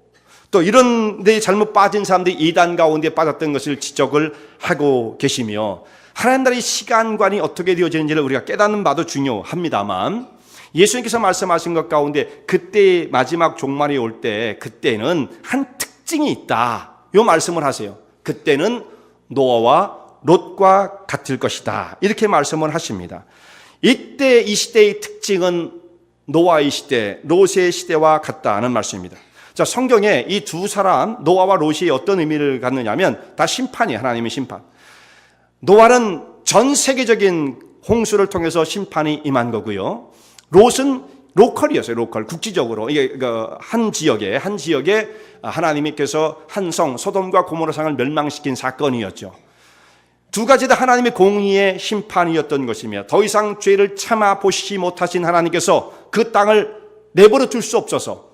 또 이런 데 잘못 빠진 사람들이 이단 가운데 빠졌던 것을 지적을 하고 계시며, 하나님 나라의 시간관이 어떻게 되어지는지를 우리가 깨닫는 바도 중요합니다만, 예수님께서 말씀하신 것 가운데 그때 마지막 종말이 올 때 그때는 한 특징이 있다, 이 말씀을 하세요. 그때는 노아와 롯과 같을 것이다, 이렇게 말씀을 하십니다. 이때 이 시대의 특징은 노아의 시대, 롯의 시대와 같다는 말씀입니다. 자, 성경에 이 두 사람 노아와 롯이 어떤 의미를 갖느냐면 다 심판이에요. 하나님의 심판. 노아는 전 세계적인 홍수를 통해서 심판이 임한 거고요. 롯은 로컬이었어요. 로컬, 국지적으로. 이게 한 지역에 하나님께서 한 성 소돔과 고모라 성을 멸망시킨 사건이었죠. 두 가지 다 하나님의 공의의 심판이었던 것이며 더 이상 죄를 참아 보시지 못하신 하나님께서 그 땅을 내버려 둘 수 없어서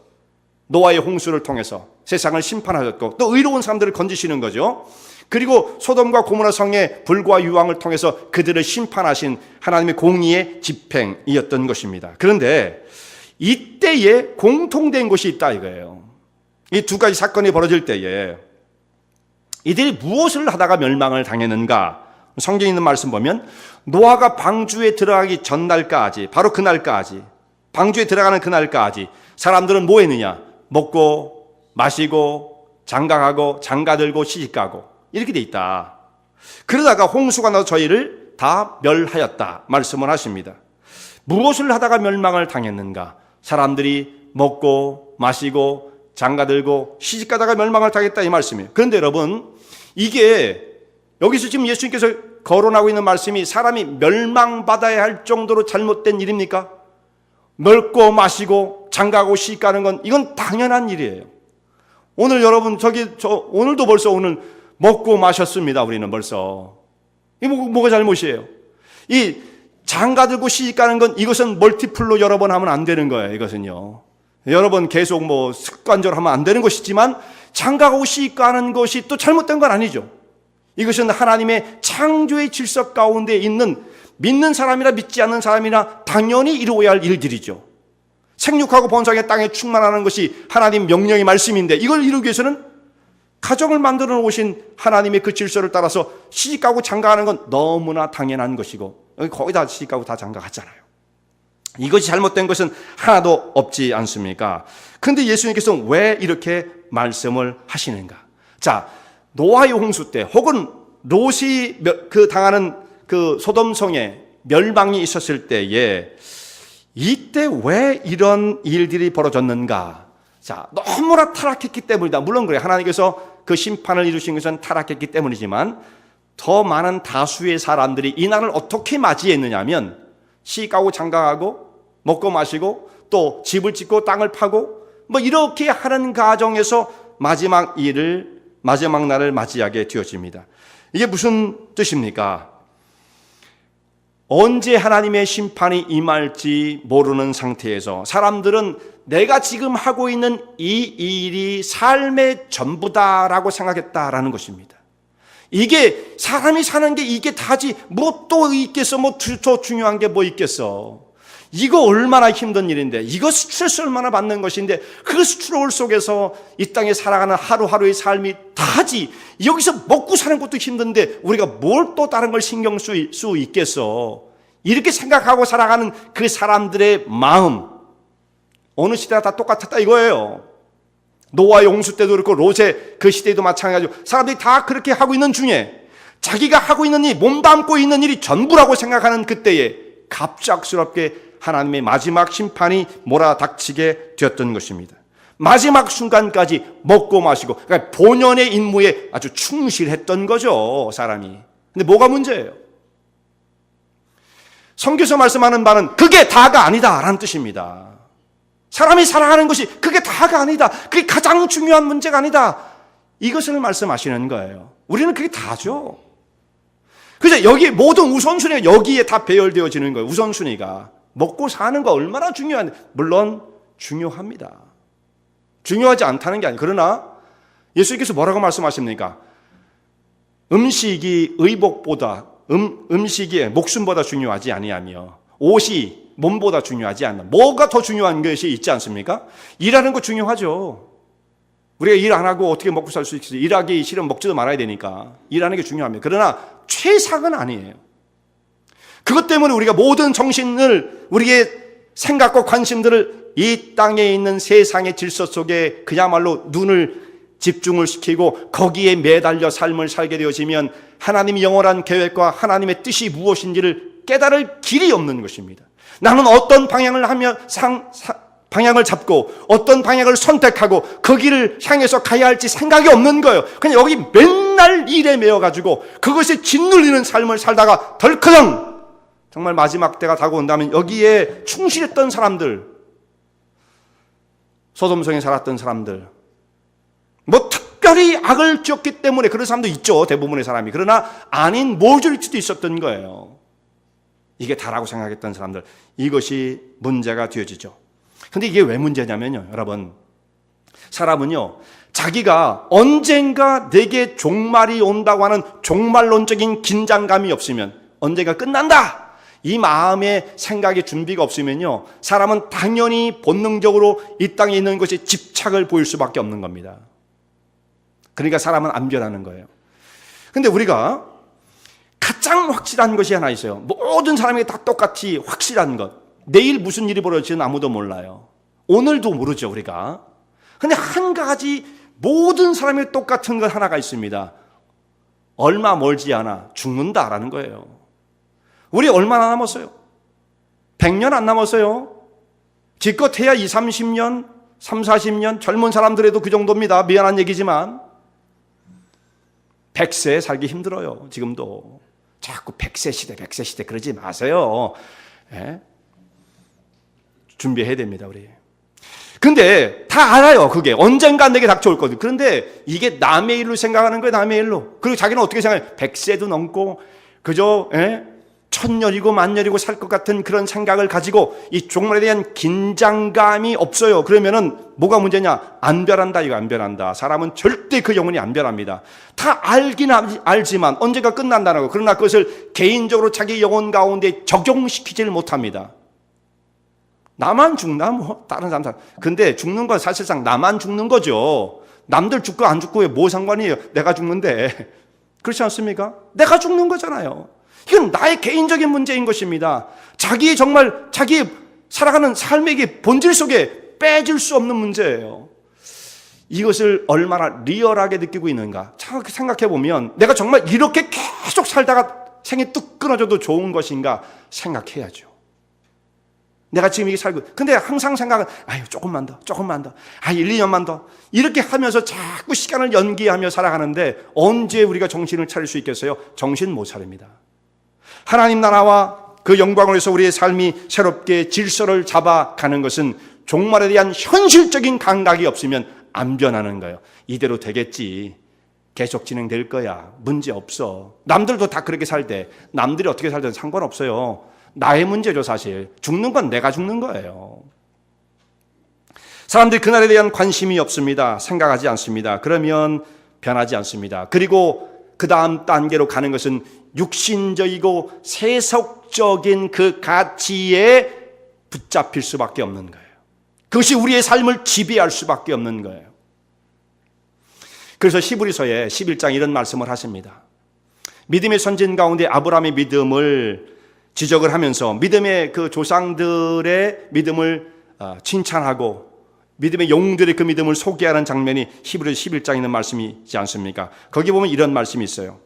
노아의 홍수를 통해서 세상을 심판하셨고 또 의로운 사람들을 건지시는 거죠. 그리고 소돔과 고모라 성의 불과 유황을 통해서 그들을 심판하신 하나님의 공의의 집행이었던 것입니다. 그런데 이때에 공통된 것이 있다 이거예요. 이 두 가지 사건이 벌어질 때에 이들이 무엇을 하다가 멸망을 당했는가? 성경에 있는 말씀 보면 노아가 방주에 들어가기 전날까지, 바로 그날까지, 방주에 들어가는 그날까지 사람들은 뭐 했느냐? 먹고 마시고 장가가고 장가들고 시집가고 이렇게 돼 있다. 그러다가 홍수가 나서 저희를 다 멸하였다 말씀을 하십니다. 무엇을 하다가 멸망을 당했는가? 사람들이 먹고 마시고 장가들고 시집가다가 멸망을 당했다 이 말씀이에요. 그런데 여러분, 이게 여기서 지금 예수님께서 거론하고 있는 말씀이 사람이 멸망받아야 할 정도로 잘못된 일입니까? 먹고 마시고 장가고 시집가는 건 이건 당연한 일이에요. 오늘 여러분 오늘도 벌써 오늘 먹고 마셨습니다. 우리는 벌써. 이게 뭐가 잘못이에요? 이 장가들고 시집가는 건 이것은 멀티플로 여러 번 하면 안 되는 거예요. 이것은요. 여러 번 계속 습관적으로 하면 안 되는 것이지만 장가가고 시집가는 것이 또 잘못된 건 아니죠. 이것은 하나님의 창조의 질서 가운데 있는 믿는 사람이나 믿지 않는 사람이나 당연히 이루어야 할 일들이죠. 생육하고 번성의 땅에 충만하는 것이 하나님 명령의 말씀인데 이걸 이루기 위해서는 가정을 만들어 놓으신 하나님의 그 질서를 따라서 시집가고 장가가는 건 너무나 당연한 것이고 여기 거의 다 시집가고 다 장가갔잖아요. 이것이 잘못된 것은 하나도 없지 않습니까? 그런데 예수님께서는 왜 이렇게 말씀을 하시는가? 자, 노아의 홍수 때 혹은 롯이 당하는 그 소돔성에 멸망이 있었을 때에 이때 왜 이런 일들이 벌어졌는가? 자, 너무나 타락했기 때문이다. 물론 그래요. 하나님께서 그 심판을 이루신 것은 타락했기 때문이지만 더 많은 다수의 사람들이 이 날을 어떻게 맞이했느냐 하면 시집가고 장가가고 먹고 마시고 또 집을 짓고 땅을 파고 이렇게 하는 가정에서 마지막 날을 맞이하게 되어집니다. 이게 무슨 뜻입니까? 언제 하나님의 심판이 임할지 모르는 상태에서 사람들은 내가 지금 하고 있는 이 일이 삶의 전부다라고 생각했다라는 것입니다. 이게 사람이 사는 게 이게 다지 뭐 또 있겠어? 더 중요한 게 뭐 있겠어? 이거 얼마나 힘든 일인데 이거 스트레스 얼마나 받는 것인데 그 스트레스 속에서 이 땅에 살아가는 하루하루의 삶이 다지 여기서 먹고 사는 것도 힘든데 우리가 뭘 또 다른 걸 신경 쓸 수 있겠어? 이렇게 생각하고 살아가는 그 사람들의 마음 어느 시대가 다 똑같았다 이거예요. 노아의 홍수 때도 그렇고 롯의 그 시대도 마찬가지로 사람들이 다 그렇게 하고 있는 중에 자기가 하고 있는 일, 몸담고 있는 일이 전부라고 생각하는 그때에 갑작스럽게 하나님의 마지막 심판이 몰아닥치게 되었던 것입니다. 마지막 순간까지 먹고 마시고 그러니까 본연의 임무에 아주 충실했던 거죠, 사람이. 근데 뭐가 문제예요? 성경에서 말씀하는 바는 그게 다가 아니다라는 뜻입니다. 사람이 살아가는 것이 그게 다가 아니다. 그게 가장 중요한 문제가 아니다. 이것을 말씀하시는 거예요. 우리는 그게 다죠. 그래서 여기 모든 우선순위가 여기에 다 배열되어지는 거예요. 우선순위가. 먹고 사는 거 얼마나 중요한데 물론 중요합니다. 중요하지 않다는 게 아니에요. 그러나 예수님께서 뭐라고 말씀하십니까? 음식이 의복보다 음식이 목숨보다 중요하지 아니하며 옷이 몸보다 중요하지 않나. 뭐가 더 중요한 것이 있지 않습니까? 일하는 거 중요하죠. 우리가 일 안 하고 어떻게 먹고 살 수 있겠어요? 일하기 싫으면 먹지도 말아야 되니까 일하는 게 중요합니다. 그러나 최상은 아니에요. 그것 때문에 우리가 모든 정신을 우리의 생각과 관심들을 이 땅에 있는 세상의 질서 속에 그야말로 눈을 집중을 시키고 거기에 매달려 삶을 살게 되어지면 하나님의 영원한 계획과 하나님의 뜻이 무엇인지를 깨달을 길이 없는 것입니다. 나는 어떤 방향을 하며 방향을 잡고 어떤 방향을 선택하고 그 길을 향해서 가야 할지 생각이 없는 거예요. 그냥 여기 맨날 일에 매여가지고 그것에 짓눌리는 삶을 살다가 덜커녕 정말 마지막 때가 다가온다면 여기에 충실했던 사람들, 소돔성에 살았던 사람들, 뭐 특별히 악을 지었기 때문에 그런 사람도 있죠, 대부분의 사람이. 그러나 아닌 모조일 수도 있었던 거예요. 이게 다라고 생각했던 사람들, 이것이 문제가 되어지죠. 근데 이게 왜 문제냐면요, 여러분, 사람은요 자기가 언젠가 내게 종말이 온다고 하는 종말론적인 긴장감이 없으면, 언젠가 끝난다 이 마음의 생각의 준비가 없으면요, 사람은 당연히 본능적으로 이 땅에 있는 것에 집착을 보일 수밖에 없는 겁니다. 그러니까 사람은 안 변하는 거예요. 근데 우리가 가장 확실한 것이 하나 있어요. 모든 사람에게 다 똑같이 확실한 것. 내일 무슨 일이 벌어질지는 아무도 몰라요. 오늘도 모르죠, 우리가. 근데 한 가지 모든 사람이 똑같은 것 하나가 있습니다. 얼마 멀지 않아 죽는다라는 거예요. 우리 얼마나 남았어요? 100년 안 남았어요. 기껏해야 20, 30년, 30, 40년, 젊은 사람들에도 그 정도입니다. 미안한 얘기지만 100세 살기 힘들어요. 지금도. 자꾸 100세 시대 그러지 마세요. 예? 준비해야 됩니다, 우리. 근데 다 알아요, 그게. 언젠가 내게 닥쳐올 거든. 그런데 이게 남의 일로 생각하는 거예요, 남의 일로. 그리고 자기는 어떻게 생각해요? 100세도 넘고, 그저, 1000년이고 10,000년이고 살 것 같은 그런 생각을 가지고 이 종말에 대한 긴장감이 없어요. 그러면은 뭐가 문제냐? 안 변한다, 이거 안 변한다. 사람은 절대 그 영혼이 안 변합니다. 다 알긴 알지만 언젠가 끝난다는 거. 그러나 그것을 개인적으로 자기 영혼 가운데 적용시키지를 못합니다. 나만 죽나? 뭐 다른 사람. 근데 죽는 건 사실상 나만 죽는 거죠. 남들 죽고 안 죽고에 뭐 상관이에요? 내가 죽는데. 그렇지 않습니까? 내가 죽는 거잖아요. 이건 나의 개인적인 문제인 것입니다. 자기 살아가는 삶의 본질 속에 빼질 수 없는 문제예요. 이것을 얼마나 리얼하게 느끼고 있는가 생각해 보면, 내가 정말 이렇게 계속 살다가 생이 뚝 끊어져도 좋은 것인가 생각해야죠. 내가 지금 이렇게 살고, 근데 항상 생각은, 조금만 더, 1, 2년만 더. 이렇게 하면서 자꾸 시간을 연기하며 살아가는데 언제 우리가 정신을 차릴 수 있겠어요? 정신 못 차립니다. 하나님 나라와 그 영광을 위해서 우리의 삶이 새롭게 질서를 잡아가는 것은 종말에 대한 현실적인 감각이 없으면 안 변하는 거예요. 이대로 되겠지. 계속 진행될 거야. 문제 없어. 남들도 다 그렇게 살 때, 남들이 어떻게 살든 상관없어요. 나의 문제죠, 사실. 죽는 건 내가 죽는 거예요. 사람들이 그날에 대한 관심이 없습니다. 생각하지 않습니다. 그러면 변하지 않습니다. 그리고 그 다음 단계로 가는 것은 육신적이고 세속적인 그 가치에 붙잡힐 수밖에 없는 거예요. 그것이 우리의 삶을 지배할 수밖에 없는 거예요. 그래서 히브리서의 11장 이런 말씀을 하십니다. 믿음의 선진 가운데 아브라함의 믿음을 지적을 하면서 믿음의 그 조상들의 믿음을 칭찬하고 믿음의 영웅들의 그 믿음을 소개하는 장면이 히브리서 11장에 있는 말씀이지 않습니까? 거기 보면 이런 말씀이 있어요.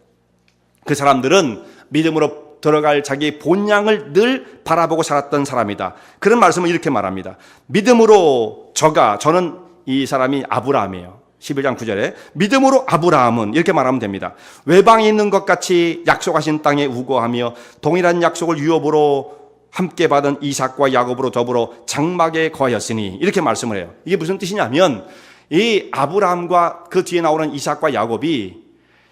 그 사람들은 믿음으로 들어갈 자기의 본향을 늘 바라보고 살았던 사람이다. 그런 말씀을 이렇게 말합니다. 믿음으로 저는 이 사람이 아브라함이에요. 11장 9절에 믿음으로 아브라함은 이렇게 말하면 됩니다. 외방에 있는 것 같이 약속하신 땅에 우거하며 동일한 약속을 유업으로 함께 받은 이삭과 야곱으로 더불어 장막에 거하였으니, 이렇게 말씀을 해요. 이게 무슨 뜻이냐면 이 아브라함과 그 뒤에 나오는 이삭과 야곱이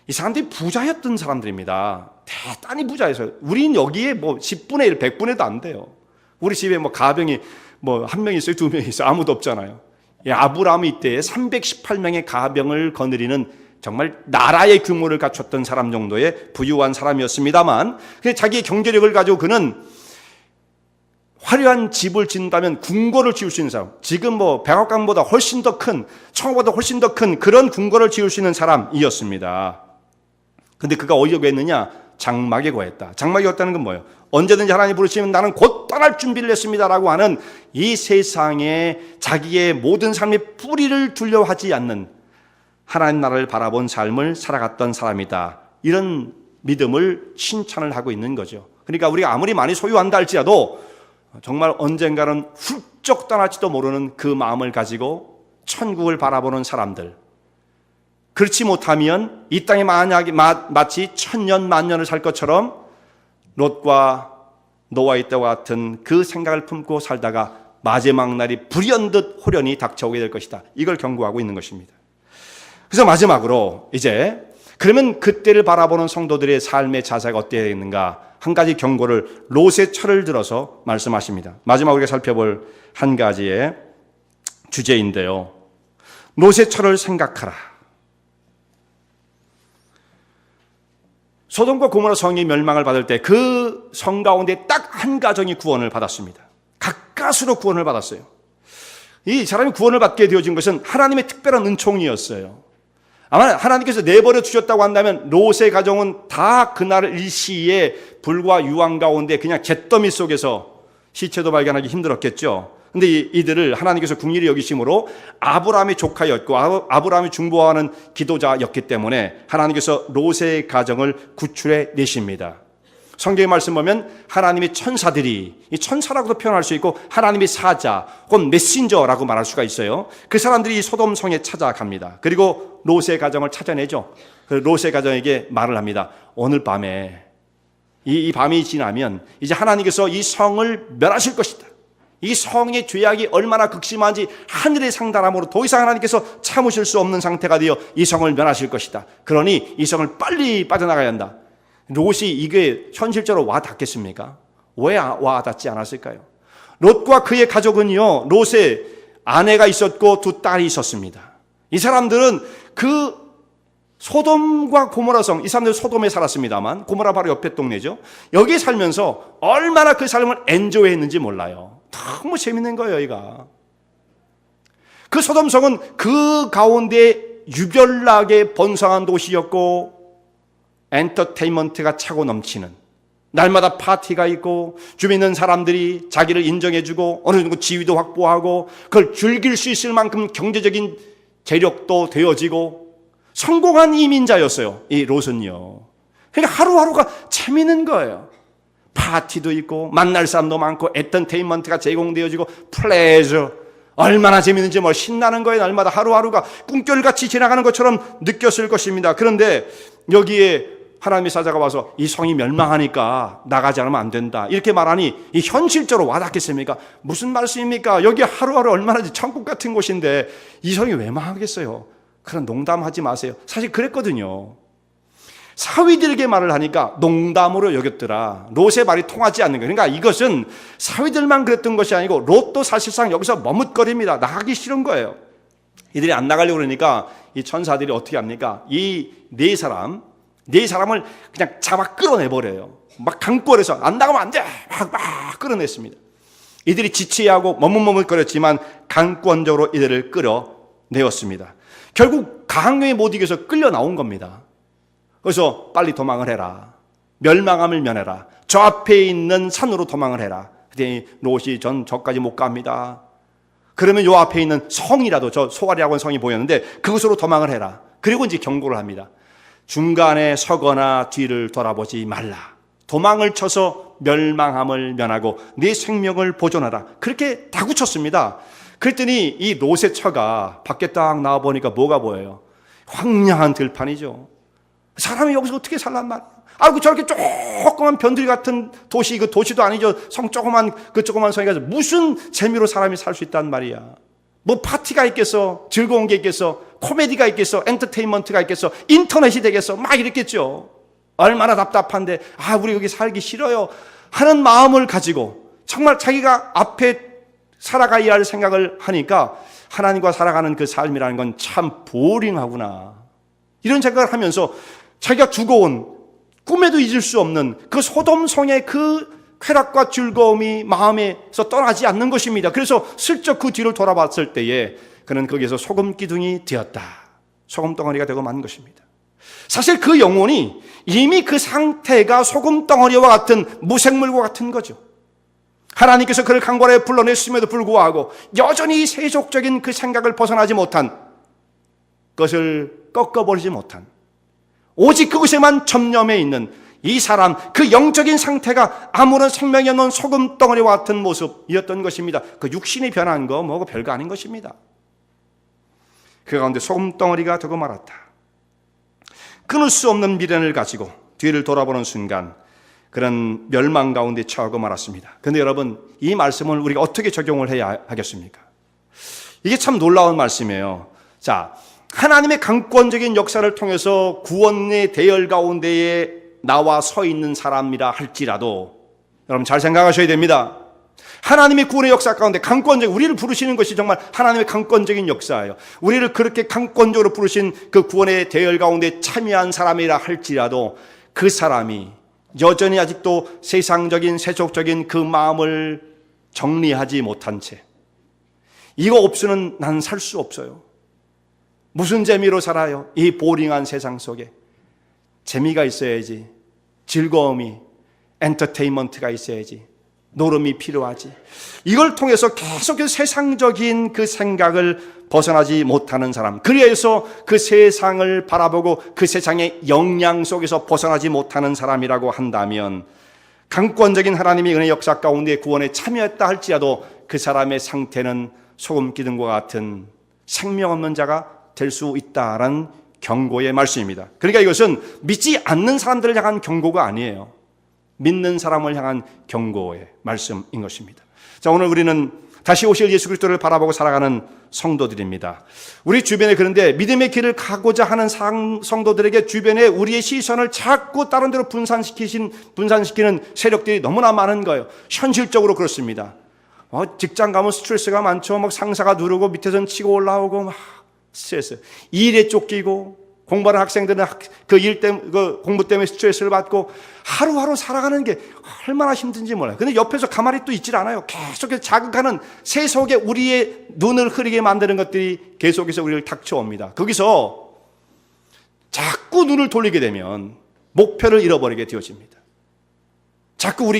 이 사람들이 부자였던 사람들입니다. 대단히 부자였어요. 우리는 여기에 뭐 10분의 1, 100분의 1도 안 돼요. 우리 집에 뭐 가병이 뭐 한 명 있어요, 두 명 있어요. 아무도 없잖아요. 아브라함이 이때 318명의 가병을 거느리는 정말 나라의 규모를 갖췄던 사람 정도의 부유한 사람이었습니다만, 자기의 경제력을 가지고 그는 화려한 집을 짓는다면 궁궐을 지을 수 있는 사람, 지금 뭐 백악관보다 훨씬 더 큰, 청와보다 훨씬 더 큰 그런 궁궐을 지을 수 있는 사람이었습니다. 근데 그가 어디에 구했느냐? 장막에 구했다. 장막에 구했다는 건 뭐예요? 언제든지 하나님 부르시면 나는 곧 떠날 준비를 했습니다라고 하는, 이 세상에 자기의 모든 삶의 뿌리를 두려워하지 않는 하나님 나라를 바라본 삶을 살아갔던 사람이다. 이런 믿음을 칭찬을 하고 있는 거죠. 그러니까 우리가 아무리 많이 소유한다 할지라도 정말 언젠가는 훌쩍 떠날지도 모르는 그 마음을 가지고 천국을 바라보는 사람들, 그렇지 못하면 이 땅에 만약에 마치 천년 만년을 살 것처럼 롯과 노아의 때와 같은 그 생각을 품고 살다가 마지막 날이 불현듯 호련히 닥쳐오게 될 것이다. 이걸 경고하고 있는 것입니다. 그래서 마지막으로 이제 그러면 그때를 바라보는 성도들의 삶의 자세가 어때야 되는가, 한 가지 경고를 롯의 철을 들어서 말씀하십니다. 마지막으로 우리가 살펴볼 한 가지의 주제인데요, 롯의 철을 생각하라. 소돔과 고모라 성이 멸망을 받을 때 그 성 가운데 딱 한 가정이 구원을 받았습니다. 가까스로 구원을 받았어요. 이 사람이 구원을 받게 되어진 것은 하나님의 특별한 은총이었어요. 아마 하나님께서 내버려 두셨다고 한다면 롯의 가정은 다 그날 일시에 불과 유황 가운데 그냥 잿더미 속에서 시체도 발견하기 힘들었겠죠. 근데 이들을 하나님께서 긍휼히 여기심으로 아브라함의 조카였고 아브라함이 중보하는 기도자였기 때문에 하나님께서 롯의 가정을 구출해 내십니다. 성경의 말씀 보면 하나님의 천사들이, 이 천사라고도 표현할 수 있고 하나님의 사자 혹은 메신저라고 말할 수가 있어요. 그 사람들이 이 소돔 성에 찾아갑니다. 그리고 롯의 가정을 찾아내죠. 롯의 가정에게 말을 합니다. 오늘 밤에 이 밤이 지나면 이제 하나님께서 이 성을 멸하실 것이다. 이 성의 죄악이 얼마나 극심한지 하늘의 상달함으로 더 이상 하나님께서 참으실 수 없는 상태가 되어 이 성을 멸하실 것이다. 그러니 이 성을 빨리 빠져나가야 한다. 롯이 이게 현실적으로 와 닿겠습니까? 왜 와 닿지 않았을까요? 롯과 그의 가족은요, 롯의 아내가 있었고 두 딸이 있었습니다. 이 사람들은 그 소돔과 고모라 성, 이 사람들은 소돔에 살았습니다만 고모라 바로 옆에 동네죠. 여기에 살면서 얼마나 그 삶을 엔조이했는지 몰라요. 너무 재밌는 거예요, 여기가. 그 소돔 성은 그 가운데 유별나게 번성한 도시였고 엔터테인먼트가 차고 넘치는, 날마다 파티가 있고 주변에 있는 사람들이 자기를 인정해주고 어느 정도 지위도 확보하고 그걸 즐길 수 있을 만큼 경제적인 재력도 되어지고 성공한 이민자였어요, 이 롯은요. 그러니까 하루하루가 재미있는 거예요. 파티도 있고 만날 사람도 많고 엔터테인먼트가 제공되어지고 플레저, 얼마나 재미있는지 뭐 신나는 거예요. 날마다 하루하루가 꿈결같이 지나가는 것처럼 느꼈을 것입니다. 그런데 여기에 하나님의 사자가 와서 이 성이 멸망하니까 나가지 않으면 안 된다, 이렇게 말하니 이 현실적으로 와닿겠습니까? 무슨 말씀입니까? 여기 하루하루 얼마나 천국 같은 곳인데 이 성이 왜 망하겠어요? 그런 농담하지 마세요. 사실 그랬거든요. 사위들에게 말을 하니까 농담으로 여겼더라. 롯의 말이 통하지 않는 거예요. 그러니까 이것은 사위들만 그랬던 것이 아니고 롯도 사실상 여기서 머뭇거립니다. 나가기 싫은 거예요. 이들이 안 나가려고 그러니까 이 천사들이 어떻게 합니까? 이 네 사람을 그냥 잡아 끌어내버려요. 막 강골에서 안 나가면 안 돼! 막 끌어냈습니다. 이들이 지체하고 머뭇머뭇거렸지만 강권적으로 이들을 끌어내었습니다. 결국 강경에 못 이겨서 끌려 나온 겁니다. 그래서 빨리 도망을 해라. 멸망함을 면해라. 저 앞에 있는 산으로 도망을 해라. 그랬더니 롯이 전 저까지 못 갑니다. 그러면 요 앞에 있는 성이라도, 저 소알이라고 하는 성이 보였는데 그것으로 도망을 해라. 그리고 이제 경고를 합니다. 중간에 서거나 뒤를 돌아보지 말라. 도망을 쳐서 멸망함을 면하고 네 생명을 보존하라. 그렇게 다구쳤습니다. 그랬더니 이 롯의 처가 밖에 딱 나와보니까 뭐가 보여요? 황량한 들판이죠. 사람이 여기서 어떻게 살란 말이야? 아이고, 저렇게 조그만 변두리 같은 도시, 그 도시도 아니죠. 조그만 성에 가서 무슨 재미로 사람이 살 수 있단 말이야. 뭐 파티가 있겠어? 즐거운 게 있겠어? 코미디가 있겠어? 엔터테인먼트가 있겠어? 인터넷이 되겠어? 막 이랬겠죠. 얼마나 답답한데, 우리 여기 살기 싫어요 하는 마음을 가지고 정말 자기가 앞에 살아가야 할 생각을 하니까 하나님과 살아가는 그 삶이라는 건 참 보링하구나, 이런 생각을 하면서 자기가 두고 온, 꿈에도 잊을 수 없는 그 소돔성의 그 쾌락과 즐거움이 마음에서 떠나지 않는 것입니다. 그래서 슬쩍 그 뒤를 돌아봤을 때에 그는 거기에서 소금 기둥이 되었다. 소금 덩어리가 되고 만 것입니다. 사실 그 영혼이 이미 그 상태가 소금 덩어리와 같은 무생물과 같은 거죠. 하나님께서 그를 강궐에 불러냈음에도 불구하고 여전히 세속적인 그 생각을 벗어나지 못한, 그것을 꺾어버리지 못한, 오직 그것에만 전념해 있는 이 사람, 그 영적인 상태가 아무런 생명이 없는 소금 덩어리와 같은 모습이었던 것입니다. 그 육신이 변한 거 뭐고 별거 아닌 것입니다. 그 가운데 소금 덩어리가 되고 말았다. 끊을 수 없는 미련을 가지고 뒤를 돌아보는 순간 그런 멸망 가운데 처하고 말았습니다. 그런데 여러분, 이 말씀을 우리가 어떻게 적용을 해야 하겠습니까? 이게 참 놀라운 말씀이에요. 자, 하나님의 강권적인 역사를 통해서 구원의 대열 가운데에 나와 서 있는 사람이라 할지라도 여러분 잘 생각하셔야 됩니다. 하나님의 구원의 역사 가운데 강권적인, 우리를 부르시는 것이 정말 하나님의 강권적인 역사예요. 우리를 그렇게 강권적으로 부르신 그 구원의 대열 가운데 참여한 사람이라 할지라도 그 사람이 여전히 아직도 세상적인 세속적인 그 마음을 정리하지 못한 채 이거 없이는 난 살 수 없어요. 무슨 재미로 살아요? 이 보링한 세상 속에 재미가 있어야지, 즐거움이, 엔터테인먼트가 있어야지, 노름이 필요하지. 이걸 통해서 계속해서 세상적인 그 생각을 벗어나지 못하는 사람, 그래서 그 세상을 바라보고 그 세상의 영향 속에서 벗어나지 못하는 사람이라고 한다면 강권적인 하나님의 은혜 역사 가운데 구원에 참여했다 할지라도 그 사람의 상태는 소금 기둥과 같은 생명 없는 자가 될 수 있다라는 경고의 말씀입니다. 그러니까 이것은 믿지 않는 사람들을 향한 경고가 아니에요. 믿는 사람을 향한 경고의 말씀인 것입니다. 자, 오늘 우리는 다시 오실 예수 그리스도를 바라보고 살아가는 성도들입니다. 우리 주변에 그런데 믿음의 길을 가고자 하는 성도들에게 주변에 우리의 시선을 자꾸 다른 데로 분산시키는 세력들이 너무나 많은 거예요. 현실적으로 그렇습니다. 직장 가면 스트레스가 많죠. 막 상사가 누르고 밑에선 치고 올라오고 막 스트레스. 일에 쫓기고 공부하는 학생들은 그 일 때문에, 그 공부 때문에 스트레스를 받고 하루하루 살아가는 게 얼마나 힘든지 몰라요. 근데 옆에서 가만히 또 있질 않아요. 계속해서 자극하는 세속에 우리의 눈을 흐리게 만드는 것들이 계속해서 우리를 닥쳐옵니다. 거기서 자꾸 눈을 돌리게 되면 목표를 잃어버리게 되어집니다. 자꾸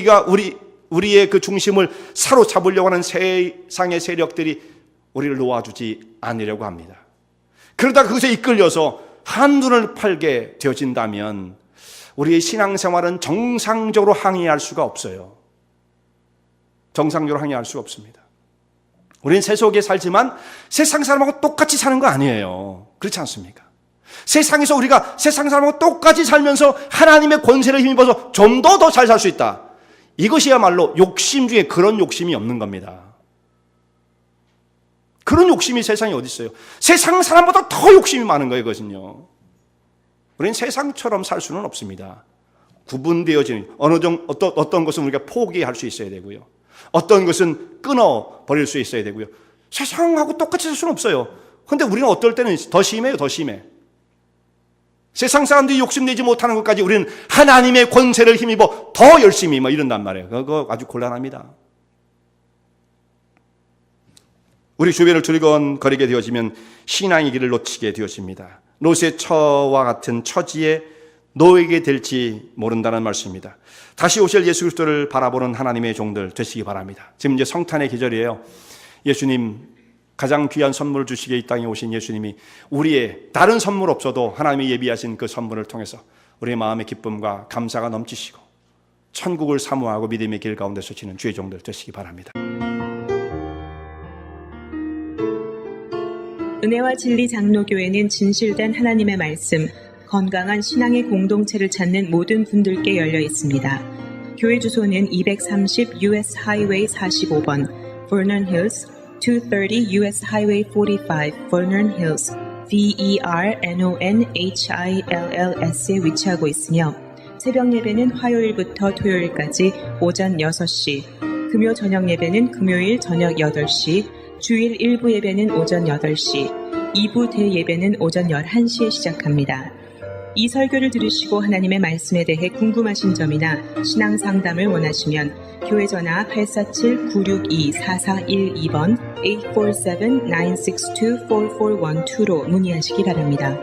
우리의 그 중심을 사로잡으려고 하는 세상의 세력들이 우리를 놓아주지 않으려고 합니다. 그러다 그것에 이끌려서 한눈을 팔게 되어진다면 우리의 신앙생활은 정상적으로 항의할 수가 없어요. 정상적으로 항의할 수가 없습니다. 우리는 세속에 살지만 세상 사람하고 똑같이 사는 거 아니에요. 그렇지 않습니까? 세상에서 우리가 세상 사람하고 똑같이 살면서 하나님의 권세를 힘입어서 좀 더 잘 살 수 있다. 이것이야말로 욕심 중에 그런 욕심이 없는 겁니다. 그런 욕심이 세상에 어디 있어요? 세상 사람보다 더 욕심이 많은 거예요, 그것은요. 우리는 세상처럼 살 수는 없습니다. 구분되어지는 어떤 것은 우리가 포기할 수 있어야 되고요. 어떤 것은 끊어버릴 수 있어야 되고요. 세상하고 똑같이 살 수는 없어요. 그런데 우리는 어떨 때는 더 심해요, 더 심해. 세상 사람들이 욕심내지 못하는 것까지 우리는 하나님의 권세를 힘입어 더 열심히 이런단 말이에요. 그거 아주 곤란합니다. 우리 주변을 두리번거리게 되어지면 신앙의 길을 놓치게 되어집니다. 롯의 처와 같은 처지에 놓이게 될지 모른다는 말씀입니다. 다시 오실 예수 그리스도를 바라보는 하나님의 종들 되시기 바랍니다. 지금 이제 성탄의 계절이에요. 예수님 가장 귀한 선물을 주시기에 이 땅에 오신 예수님이 우리의 다른 선물 없어도 하나님이 예비하신 그 선물을 통해서 우리의 마음의 기쁨과 감사가 넘치시고 천국을 사모하고 믿음의 길 가운데 서치는 주의 종들 되시기 바랍니다. 은혜와 진리 장로교회는 진실된 하나님의 말씀, 건강한 신앙의 공동체를 찾는 모든 분들께 열려 있습니다. 교회 주소는 230 US Highway 45번, Vernon Hills, 230 US Highway 45, Vernon Hills, VERNONHILLS에 위치하고 있으며 새벽 예배는 화요일부터 토요일까지 오전 6시, 금요 저녁 예배는 금요일 저녁 8시, 주일 1부 예배는 오전 8시, 2부 대예배는 오전 11시에 시작합니다. 이 설교를 들으시고 하나님의 말씀에 대해 궁금하신 점이나 신앙 상담을 원하시면 교회 전화 847-962-4412번 847-962-4412로 문의하시기 바랍니다.